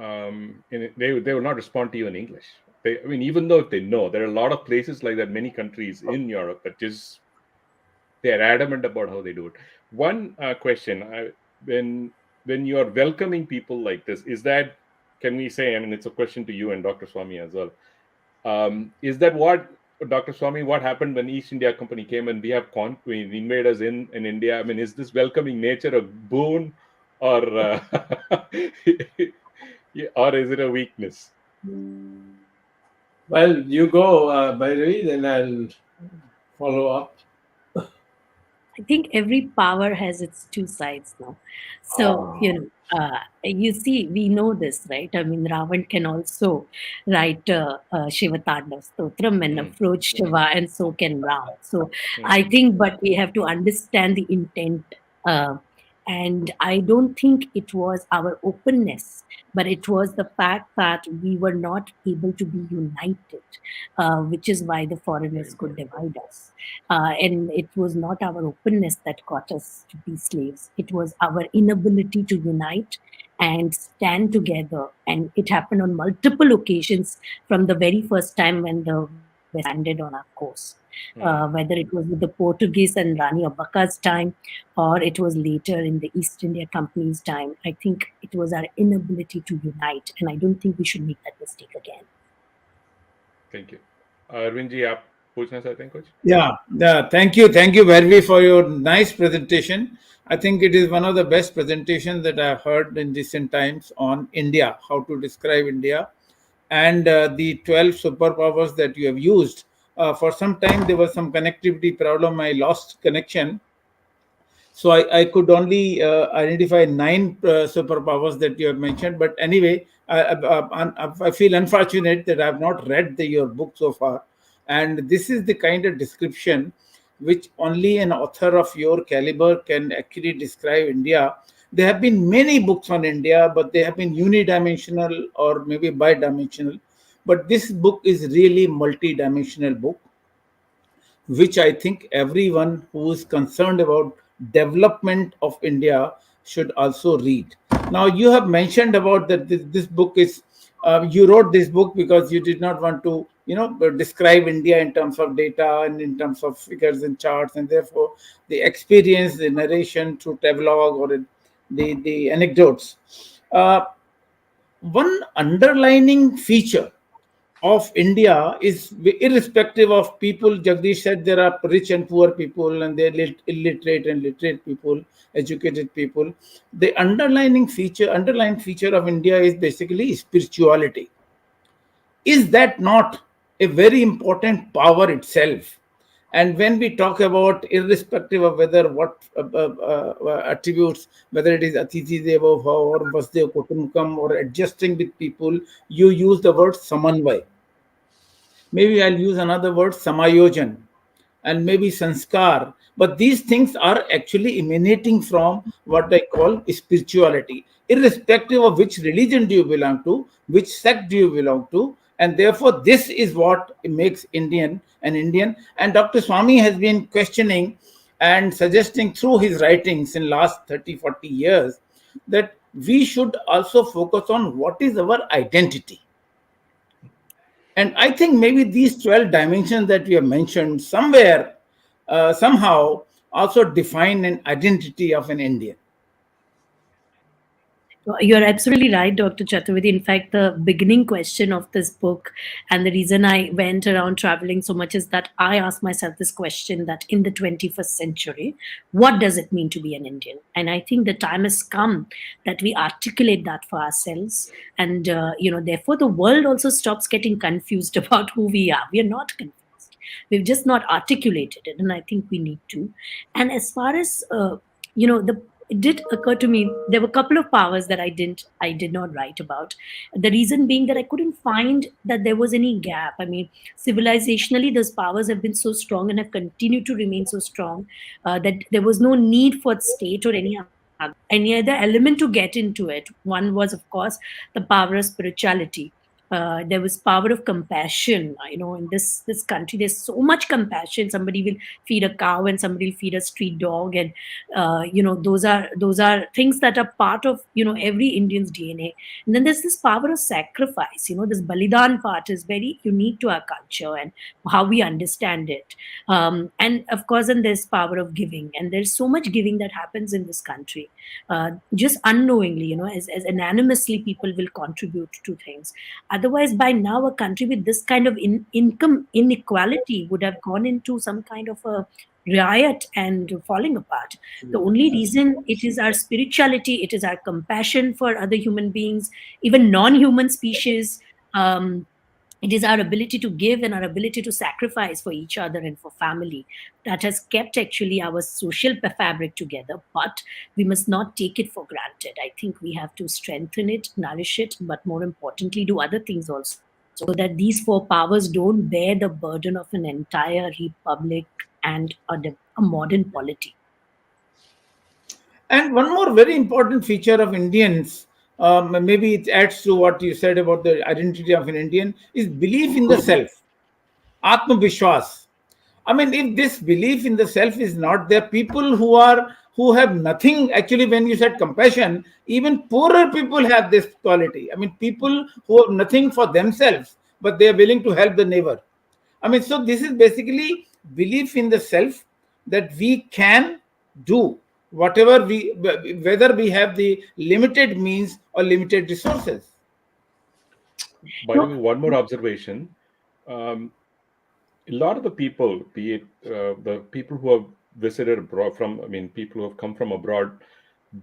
they will not respond to you in English. Even though if they know, there are a lot of places like that, many countries in Europe that just they are adamant about how they do it. One question: when you are welcoming people like this, can we say? It's a question to you and Dr. Swamy as well. Is that what, Dr. Swamy, what happened when East India Company came and we have invaders in India? Is this welcoming nature a boon, or or is it a weakness? Well, you go, Bhairavi, then I'll follow up. I think every power has its two sides now. So, you see, we know this, right? Ravan can also write Shiva Tandav Stotram and approach Shiva, and so can Ram. So, I think, but we have to understand the intent. And I don't think it was our openness, but it was the fact that we were not able to be united, which is why the foreigners could divide us. And it was not our openness that got us to be slaves. It was our inability to unite and stand together. And it happened on multiple occasions from the very first time when the West landed on our coast. Whether it was with the Portuguese and Rani Abbaka's time, or it was later in the East India Company's time, I think it was our inability to unite. And I don't think we should make that mistake again. Thank you. Arvind ji, आप पूछना चाहते हैं कुछ? Yeah. Thank you, Bhairavi, for your nice presentation. I think it is one of the best presentations that I've heard in recent times on India, how to describe India, and the 12 superpowers that you have used. For some time, there was some connectivity problem. I lost connection. So I could only identify 9 superpowers that you have mentioned. But anyway, I feel unfortunate that I have not read your book so far. And this is the kind of description which only an author of your caliber can actually describe India. There have been many books on India, but they have been unidimensional or maybe bidimensional. But this book is really multi-dimensional book, which I think everyone who is concerned about development of India should also read. Now, you have mentioned about that this book is, you wrote this book because you did not want to, describe India in terms of data and in terms of figures and charts, and therefore the experience, the narration through travelogue or the anecdotes. One underlining feature of India is, irrespective of people, Jagdish said there are rich and poor people, and there are illiterate and literate people, educated people. The underlying feature of India is basically spirituality. Is that not a very important power itself? And when we talk about, irrespective of whether what attributes, whether it is Atithi Devo Bhava or Vasdev Kutumkam or adjusting with people, you use the word Samanvay. Maybe I'll use another word, Samayojan, and maybe Sanskar. But these things are actually emanating from what I call spirituality, irrespective of which religion do you belong to, which sect do you belong to. And therefore, this is what makes Indian an Indian. And Dr. Swamy has been questioning and suggesting through his writings in last 30, 40 years that we should also focus on what is our identity. And I think maybe these 12 dimensions that we have mentioned somewhere, somehow also define an identity of an Indian. You're absolutely right, Dr. Chaturvedi. In fact, the beginning question of this book and the reason I went around traveling so much is that I asked myself this question, that in the 21st century, what does it mean to be an Indian? And I think the time has come that we articulate that for ourselves. And, therefore the world also stops getting confused about who we are. We are not confused. We've just not articulated it. And I think we need to. And as far as, the it did occur to me there were a couple of powers that I did not write about. The reason being that I couldn't find that there was any gap. I mean, civilizationally those powers have been so strong and have continued to remain so strong, that there was no need for state or any other element to get into it. One was, of course, the power of spirituality. There was power of compassion. In this country, there's so much compassion. Somebody will feed a cow, and somebody will feed a street dog, and those are things that are part of every Indian's DNA. And then there's this power of sacrifice. This Balidan part is very unique to our culture and how we understand it. And of course, then there's power of giving, and there's so much giving that happens in this country, just unknowingly. As anonymously people will contribute to things. Otherwise, by now, a country with this kind of income inequality would have gone into some kind of a riot and falling apart. The only reason it is our spirituality, it is our compassion for other human beings, even non-human species. It is our ability to give and our ability to sacrifice for each other and for family that has kept actually our social fabric together. But we must not take it for granted. I think we have to strengthen it, nourish it, but more importantly, do other things also, so that these four powers don't bear the burden of an entire republic and a modern polity. And one more very important feature of Indians, maybe it adds to what you said about the identity of an Indian, is belief in the self, Atma Vishwas. I mean, if this belief in the self is not there, people who have nothing, actually, when you said compassion, even poorer people have this quality. I mean, people who have nothing for themselves, but they are willing to help the neighbor. I mean, so this is basically belief in the self, that we can do whatever whether we have the limited means or limited resources. By the way, one more observation. A lot of the people, be it the people who have visited abroad people who have come from abroad,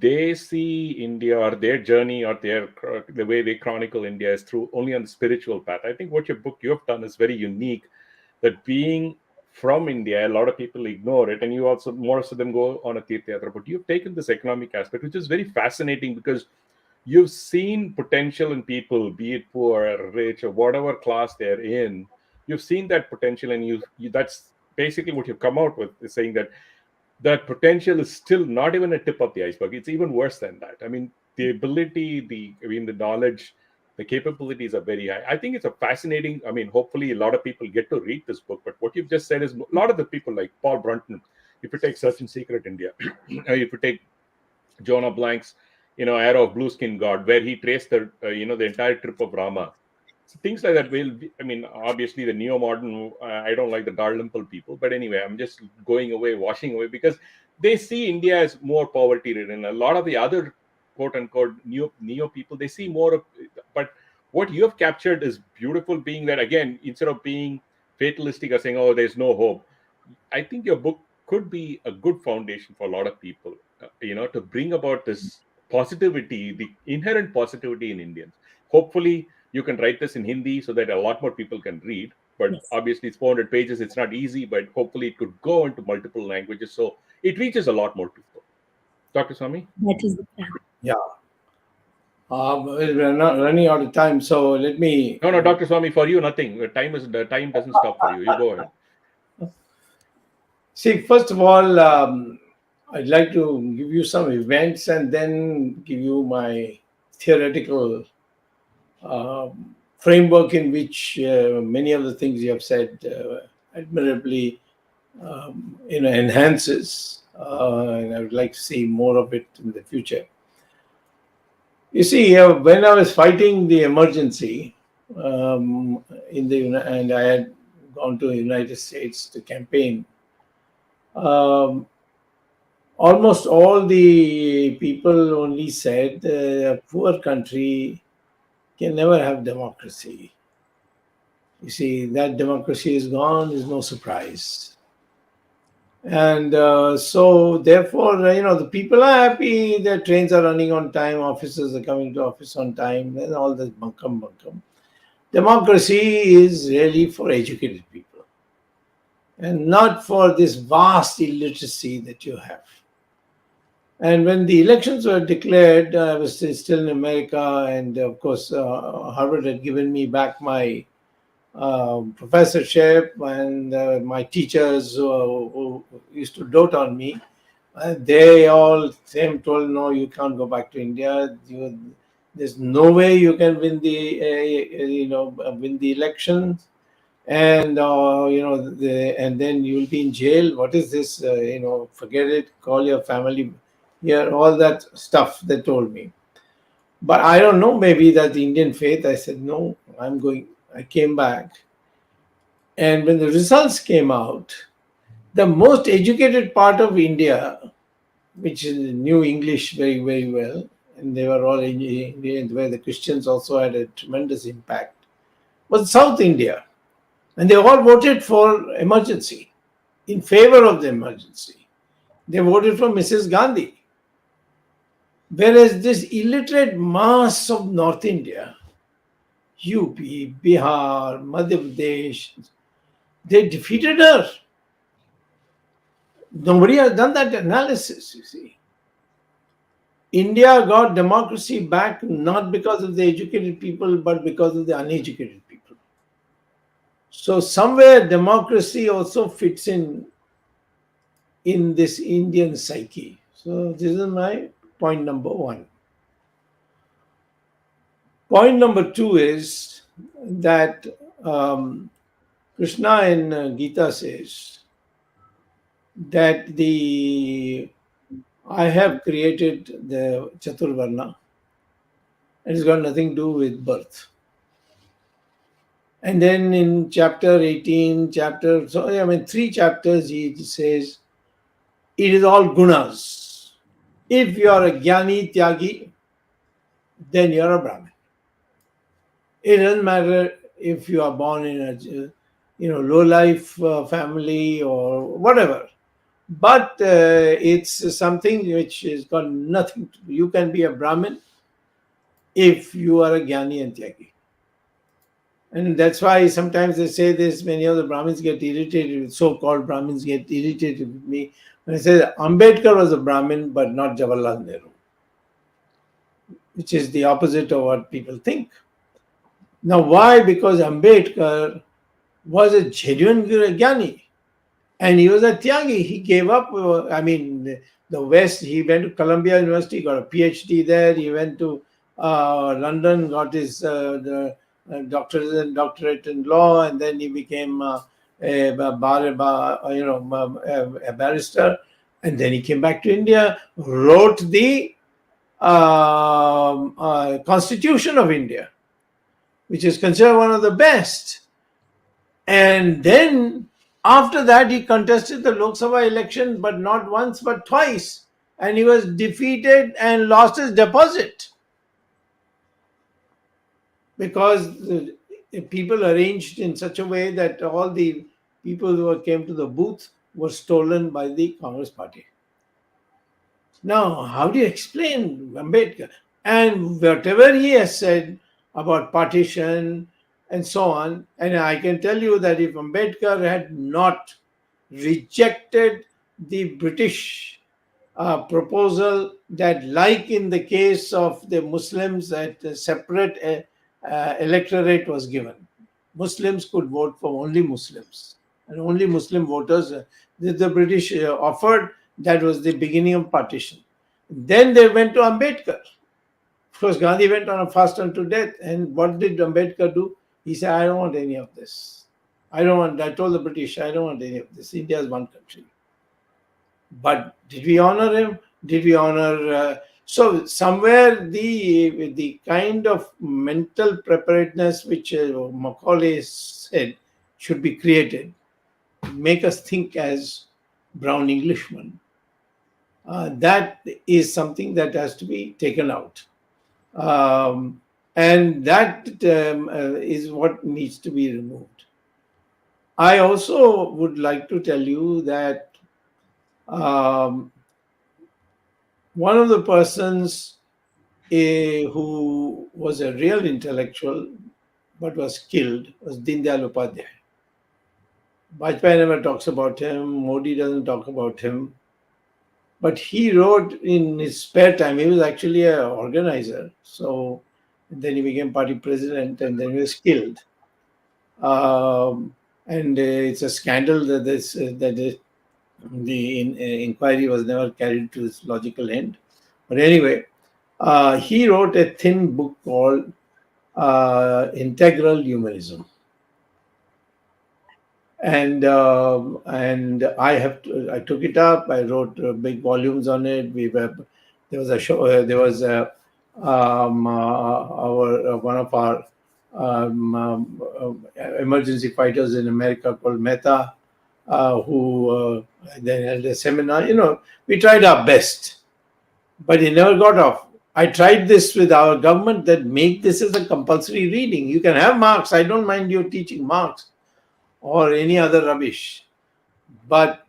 they see India, or their journey, or the way they chronicle India is through only on the spiritual path. I think what your book you have done is very unique, that being from India, a lot of people ignore it, and you also, most of them go on a Tirtha Yatra, but you've taken this economic aspect, which is very fascinating, because you've seen potential in people, be it poor or rich or whatever class they're in. You've seen that potential, and you that's basically what you've come out with, is saying that potential is still not even a tip of the iceberg. It's even worse than that. I mean, the ability, the knowledge, the capabilities are very high. I think it's a fascinating, hopefully a lot of people get to read this book, but what you've just said is a lot of the people like Paul Brunton, if you take Search and Secret India, if you take Jonah Blank's, Arrow of Blue Skin God, where he traced the entire trip of Rama. So things like that obviously the neo-modern, I don't like the Dalrymple people, but anyway, I'm just washing away, because they see India as more poverty-ridden. A lot of the other quote-unquote neo people, they see more of, but what you have captured is beautiful, being that, again, instead of being fatalistic or saying, oh, there's no hope, I think your book could be a good foundation for a lot of people, to bring about this positivity, the inherent positivity in Indians. Hopefully, you can write this in Hindi so that a lot more people can read. But Yes. Obviously, it's 400 pages. It's not easy, but hopefully it could go into multiple languages, so it reaches a lot more people. Dr. Swamy? That is the plan. Yeah. We're not running out of time, so let me. No, Dr. Swamy, for you, nothing. The time doesn't stop for you. You go ahead. See, first of all, I'd like to give you some events and then give you my theoretical framework in which many of the things you have said admirably enhances, and I would like to see more of it in the future. You see, when I was fighting the emergency and I had gone to the United States to campaign, almost all the people only said a poor country can never have democracy. You see, that democracy is gone is no surprise. And so, therefore, the people are happy, their trains are running on time, officers are coming to office on time, and all this bunkum bunkum. Democracy is really for educated people and not for this vast illiteracy that you have. And when the elections were declared, I was still in America, and of course, Harvard had given me back my professorship, and my teachers who used to dote on me. They all same told, no, you can't go back to India. There's no way you can win the elections, and and then you'll be in jail. What is this? Forget it. Call your family here. All that stuff they told me. But I don't know. Maybe that the Indian faith. I said no. I'm going. I came back, and when the results came out, the most educated part of India, which knew English very, very well, and they were all Indians, where the Christians also had a tremendous impact, was South India. And they all voted for emergency, in favor of the emergency. They voted for Mrs. Gandhi. Whereas this illiterate mass of North India, UP, Bihar, Madhya Pradesh, they defeated her. Nobody has done that analysis, you see. India got democracy back not because of the educated people, but because of the uneducated people. So somewhere democracy also fits in this Indian psyche. So this is my point number one. Point number two is that Krishna in Gita says that I have created the Chaturvarna. It's got nothing to do with birth. And then in chapter 18, 3 chapters, he says, it is all gunas. If you are a Jnani Tyagi, then you are a Brahmin. It doesn't matter if you are born in a low life family or whatever. But it's something which has got nothing to do. You can be a Brahmin if you are a Jnani and Tyagi. And that's why sometimes they say this, many of the Brahmins get irritated with, so-called Brahmins get irritated with me when I say that Ambedkar was a Brahmin but not Jawaharlal Nehru, which is the opposite of what people think. Now why? Because Ambedkar was a genuine Jnani and he was a Tyagi. He gave up, the West, he went to Columbia University, got a PhD there, he went to London, got his doctorate in law, and then he became a barrister, and then he came back to India, wrote the Constitution of India, which is considered one of the best. And then after that, he contested the Lok Sabha election, but not once, but twice. And he was defeated and lost his deposit because the people arranged in such a way that all the people who came to the booth were stolen by the Congress party. Now, how do you explain Ambedkar? And whatever he has said about partition and so on, and I can tell you that if Ambedkar had not rejected the British proposal that, like in the case of the Muslims, that a separate electorate was given. Muslims could vote for only Muslims, and only Muslim voters the British offered. That was the beginning of partition. Then they went to Ambedkar. Of course, Gandhi went on a fast unto death. And what did Ambedkar do? He said, I don't want any of this. I told the British, I don't want any of this. India is one country. But did we honor him? Did we honor... so somewhere the kind of mental preparedness which Macaulay said should be created, make us think as brown Englishmen. that is something that has to be taken out. And that is what needs to be removed. I also would like to tell you that one of the persons who was a real intellectual but was killed was Dindayal Upadhyay. Bajpayee never talks about him, Modi doesn't talk about him. But he wrote in his spare time. He was actually an organizer. So then he became party president and then he was killed. And it's a scandal that the inquiry was never carried to its logical end. But anyway, he wrote a thin book called Integral Humanism. And I took it up. I wrote big volumes on it. There was a show. There was one of our emergency fighters in America called Mehta, who then held a seminar. We tried our best, but it never got off. I tried this with our government that make this as a compulsory reading. You can have Marx. I don't mind you teaching Marx or any other rubbish, but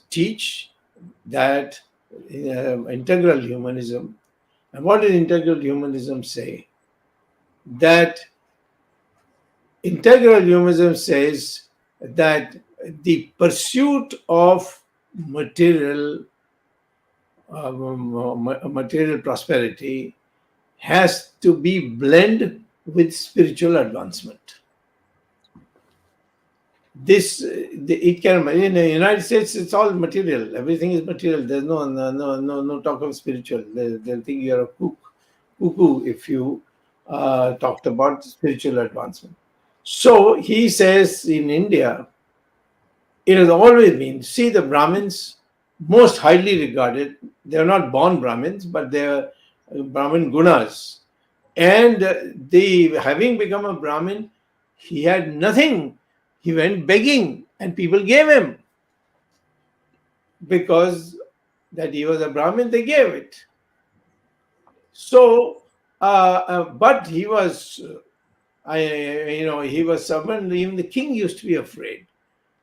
teach that integral humanism. And what did integral humanism say? That integral humanism says that the pursuit of material prosperity has to be blended with spiritual advancement. It can, in the United States, it's all material. Everything is material. There's no talk of spiritual. They'll think you're a cuckoo if you talked about spiritual advancement. So he says in India, it has always been, see, the Brahmins, most highly regarded, they're not born Brahmins, but they're Brahmin gunas. And having become a Brahmin, he had nothing. He went begging and people gave him. Because that he was a Brahmin, they gave it. So, but he was, he was someone, even the king used to be afraid.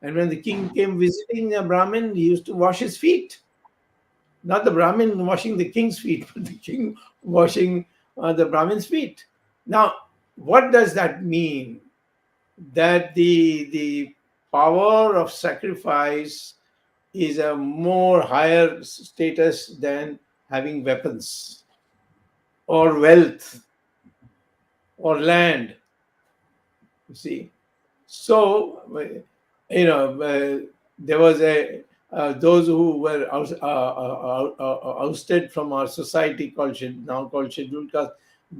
And when the king came visiting a Brahmin, he used to wash his feet. Not the Brahmin washing the king's feet, but the king washing the Brahmin's feet. Now, what does that mean? That the power of sacrifice is a more higher status than having weapons or wealth or land. You see, so there was those who were ousted from our society now called scheduled caste.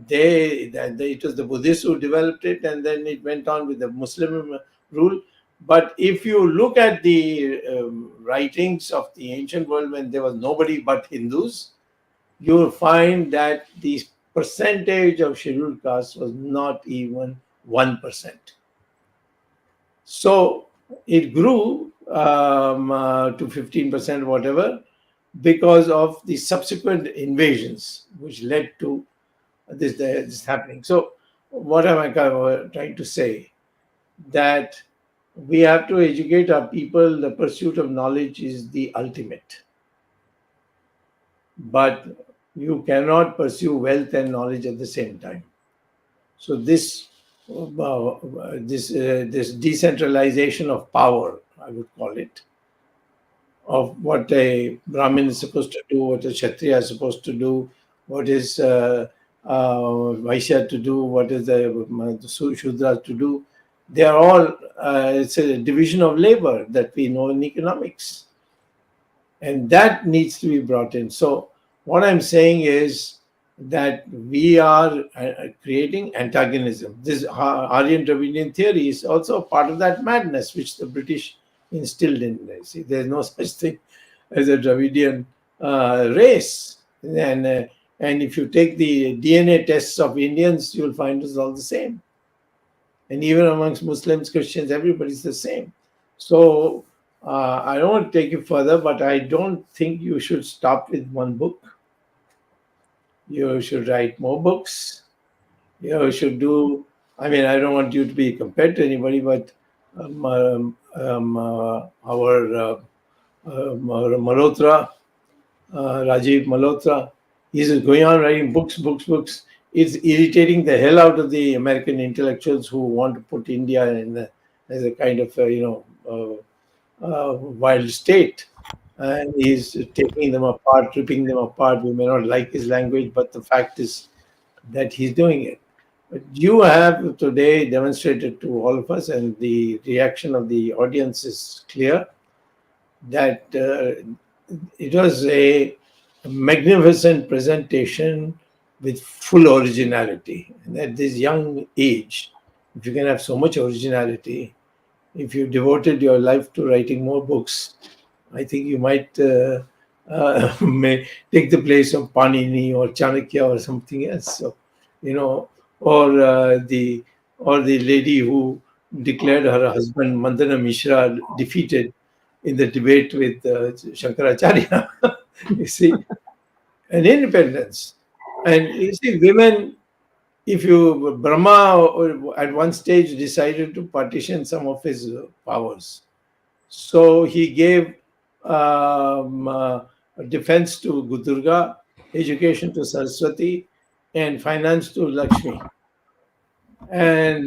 It was the Buddhists who developed it, and then it went on with the Muslim rule. But if you look at the writings of the ancient world when there was nobody but Hindus, you will find that the percentage of scheduled castes was not even 1%. So it grew to 15%, whatever, because of the subsequent invasions, which led to this happening. So what am I trying to say? That we have to educate our people. The pursuit of knowledge is the ultimate. But you cannot pursue wealth and knowledge at the same time. So this decentralization of power, I would call it, of what a Brahmin is supposed to do, what a Kshatriya is supposed to do, what is Vaishya to do, what is the Shudra to do. They are all, it's a division of labor that we know in economics. And that needs to be brought in. So what I'm saying is that we are creating antagonism. This Aryan Dravidian theory is also a part of that madness which the British instilled in. See, there's no such thing as a Dravidian race. And if you take the DNA tests of Indians, you'll find it's all the same. And even amongst Muslims, Christians, everybody's the same. So I don't want to take you further, but I don't think you should stop with one book. You should write more books. You should do. I mean, I don't want you to be compared to anybody, but our Malhotra, Rajiv Malhotra, he's going on writing books. It's irritating the hell out of the American intellectuals who want to put India as a kind of wild state. And he's taking them apart, ripping them apart. We may not like his language, but the fact is that he's doing it. But you have today demonstrated to all of us, and the reaction of the audience is clear, that it was a magnificent presentation with full originality. And at this young age, if you can have so much originality, if you devoted your life to writing more books, I think you might may take the place of Panini or Chanakya or something else. So, or the lady who declared her husband Mandana Mishra defeated in the debate with Shankaracharya. You see, an independence. And you see, women, if you, Brahma at one stage decided to partition some of his powers. So he gave defense to Durga, education to Saraswati, and finance to Lakshmi. And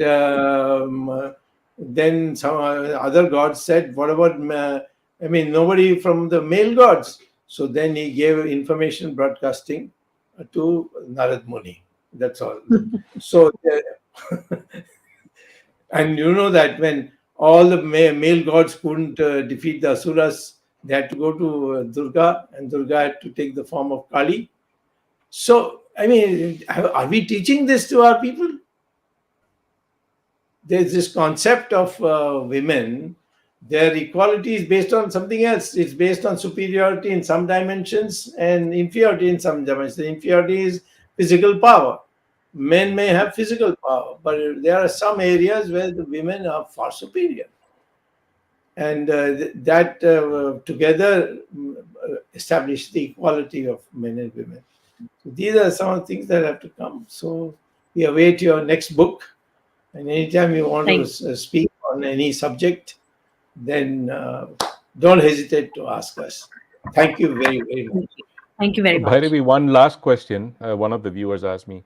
then some other gods said, what about, nobody from the male gods? So then he gave information broadcasting to Narad Muni. That's all. So, and you know that when all the male gods couldn't defeat the Asuras, they had to go to Durga, and Durga had to take the form of Kali. So, are we teaching this to our people? There's this concept of women. Their equality is based on something else. It's based on superiority in some dimensions and inferiority in some dimensions. The inferiority is physical power. Men may have physical power, but there are some areas where the women are far superior. And that together establish the equality of men and women. So these are some of the things that have to come. So we await your next book. And anytime you want to speak on any subject, then don't hesitate to ask us. Thank you very, very much. Thank you very much. Bhairavi, one last question. One of the viewers asked me,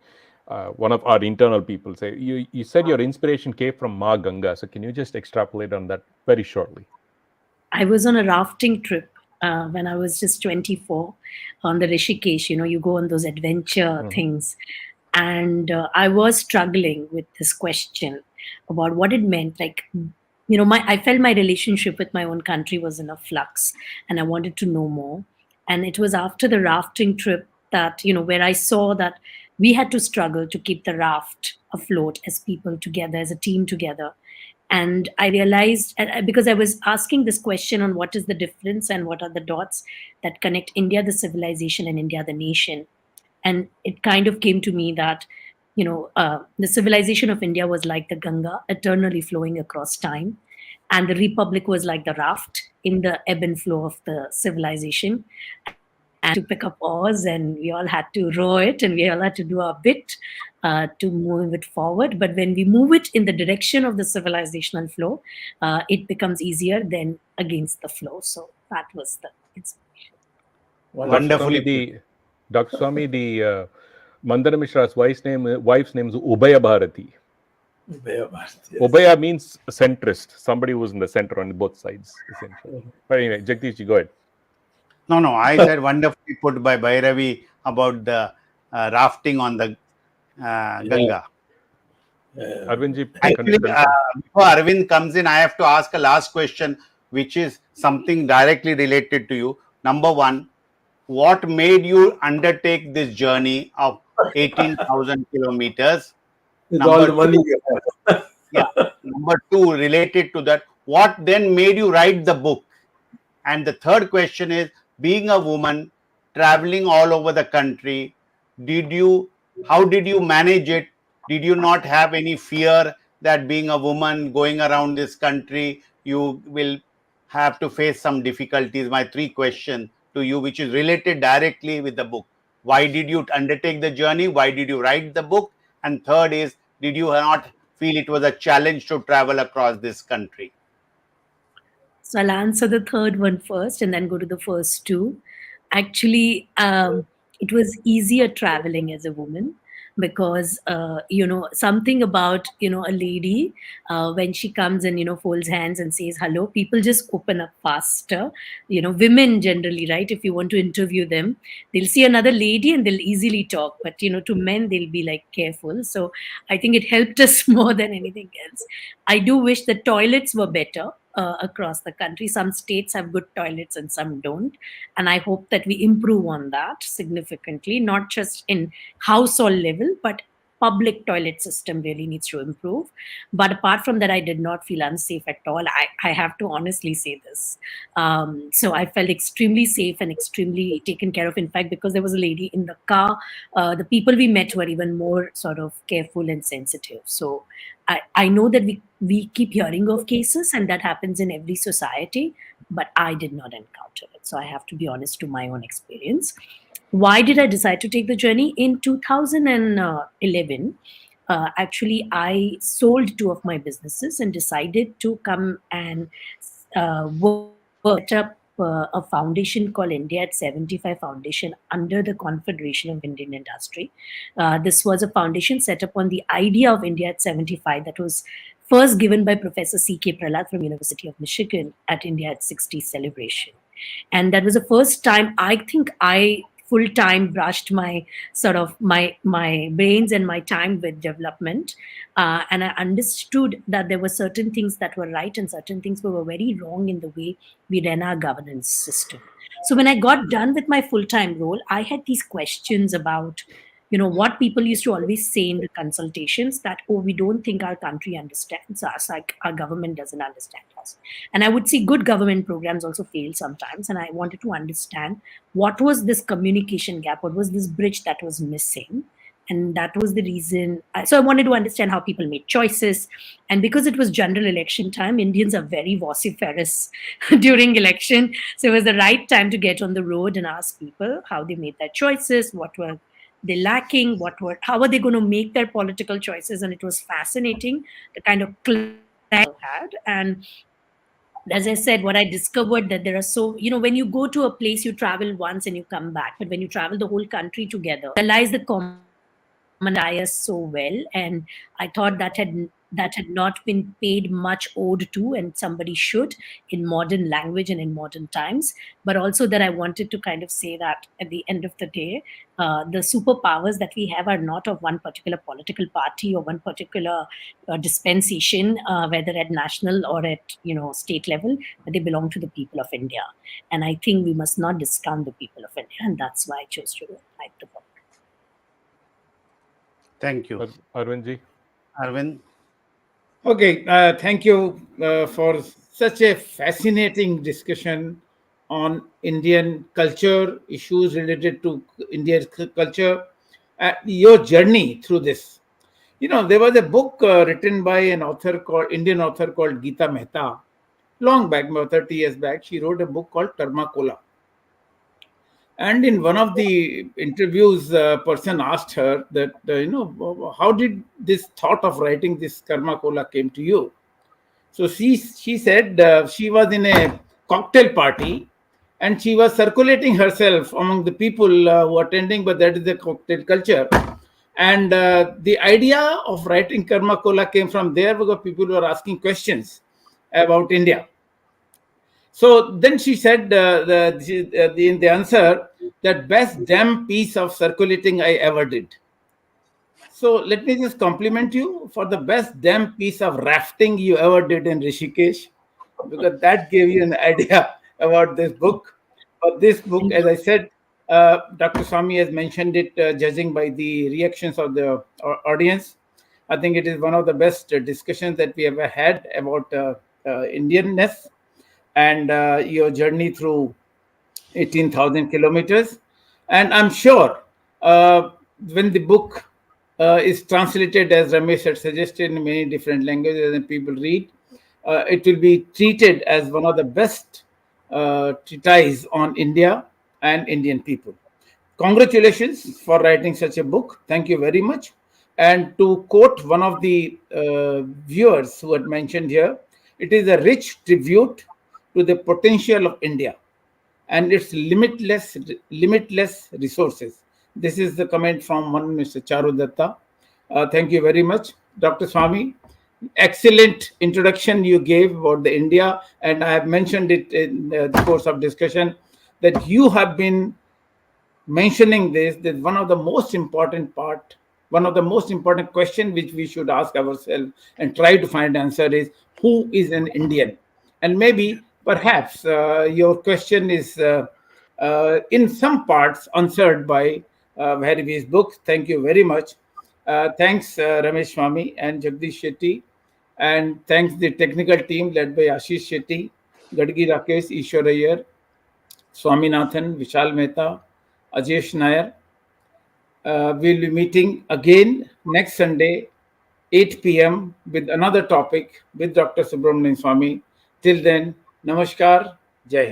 one of our internal people say, you said your inspiration came from Ma Ganga. So can you just extrapolate on that very shortly? I was on a rafting trip when I was just 24 on the Rishikesh. You go on those adventure things. And I was struggling with this question about what it meant. Like, I felt my relationship with my own country was in a flux, and I wanted to know more. And it was after the rafting trip that, where I saw that we had to struggle to keep the raft afloat as people together, as a team together. And I realized, because I was asking this question on what is the difference and what are the dots that connect India, the civilization, and India, the nation. And it kind of came to me that, the civilization of India was like the Ganga, eternally flowing across time. And the republic was like the raft in the ebb and flow of the civilization. And to pick up oars, and we all had to row it, and we all had to do our bit to move it forward. But when we move it in the direction of the civilizational flow, it becomes easier than against the flow. So that was the inspiration. Wonderfully. Dr. Swami, the Mandana Mishra's wife's name is Ubaya Bharati. Ubaya means centrist, somebody who's in the center on both sides, essentially. But anyway, Jagdish, go ahead. No, I said wonderfully put by Bhairavi about the rafting on the Ganga. Arvindji, Actually, before Arvind comes in, I have to ask a last question, which is something directly related to you. Number one, what made you undertake this journey of 18,000 kilometers? Number two, related to that, what then made you write the book? And the third question is, being a woman, traveling all over the country, how did you manage it? Did you not have any fear that being a woman going around this country, you will have to face some difficulties. My three questions to you, which is related directly with the book. Why did you undertake the journey? Why did you write the book? And third is, did you not feel it was a challenge to travel across this country? So I'll answer the third one first and then go to the first two. Actually, it was easier traveling as a woman because, something about, a lady, when she comes and, folds hands and says hello, people just open up faster. Women generally, right? If you want to interview them, they'll see another lady and they'll easily talk. But, to men, they'll be like careful. So I think it helped us more than anything else. I do wish the toilets were better across the country. Some states have good toilets and some don't. And I hope that we improve on that significantly, not just in household level, but public toilet system really needs to improve. But apart from that, I did not feel unsafe at all. I have to honestly say this. So I felt extremely safe and extremely taken care of. In fact, because there was a lady in the car, the people we met were even more sort of careful and sensitive. So I know that we keep hearing of cases and that happens in every society, but I did not encounter it. So I have to be honest to my own experience. Why did I decide to take the journey? In 2011, actually, I sold two of my businesses and decided to come and set up a foundation called India at 75 Foundation under the Confederation of Indian Industry. This was a foundation set up on the idea of India at 75 that was first given by Professor C.K. Prahlad from University of Michigan at India at 60 celebration. And that was the first time I think I full time brushed my sort of my brains and my time with development, and I understood that there were certain things that were right and certain things were very wrong in the way we ran our governance system. So when I got done with my full time role, I had these questions about what people used to always say in the consultations, that, oh, we don't think our country understands us, like our government doesn't understand us. And I would see good government programs also fail sometimes, and I wanted to understand what was this communication gap, what was this bridge that was missing. And that was the reason. So I wanted to understand how people made choices. And because it was general election time, Indians are very vociferous during election. So it was the right time to get on the road and ask people how they made their choices, what were they lacking, how are they going to make their political choices. And it was fascinating the kind of clarity had. And as I said, what I discovered that there are when you go to a place, you travel once and you come back. But when you travel the whole country together, realize the common bias so well. And I thought that had not been paid much ode to, and somebody should, in modern language and in modern times. But also that I wanted to kind of say that at the end of the day, the superpowers that we have are not of one particular political party or one particular dispensation, whether at national or at state level, but they belong to the people of India. And I think we must not discount the people of India, and that's why I chose to write the book. Thank you. Arvindji? Arvind? Okay, thank you for such a fascinating discussion on Indian culture, issues related to Indian culture, your journey through this. There was a book written by an Indian author called Geeta Mehta, long back, about 30 years back. She wrote a book called Karma Kola. And in one of the interviews, person asked her that, how did this thought of writing this Karma Kola came to you? So she said she was in a cocktail party and she was circulating herself among the people who were attending, but that is the cocktail culture. And the idea of writing Karma Kola came from there because people were asking questions about India. So then she said in the answer that best damn piece of circulating I ever did. So let me just compliment you for the best damn piece of rafting you ever did in Rishikesh, because that gave you an idea about this book. But this book, as I said, Dr. Swamy has mentioned it, judging by the reactions of the audience. I think it is one of the best discussions that we ever had about Indianness and your journey through 18,000 kilometers. And I'm sure when the book is translated, as Ramesh had suggested, in many different languages and people read, it will be treated as one of the best treatise on India and Indian people. Congratulations for writing such a book. Thank you very much. And to quote one of the viewers who had mentioned here, it is a rich tribute to the potential of India and its limitless resources. This is the comment from one Mr. Charu Datta. Thank you very much, Dr. Swamy. Excellent introduction you gave about the India, and I have mentioned it in the course of discussion that you have been mentioning this, that one of the most important question which we should ask ourselves and try to find answer is, who is an Indian? And maybe perhaps your question is in some parts answered by Bhairavi's book. Thank you very much. Thanks Ramesh Swamy and Jagdish Shetty, and thanks the technical team led by Ashish Shetty, Gadgi Rakesh, Ishwar Iyer, Swaminathan, Vishal Mehta, Ajesh Nair. We'll be meeting again next Sunday, 8 p.m. with another topic with Dr. Subramanian Swamy. Till then, Namaskar, Jai Hind.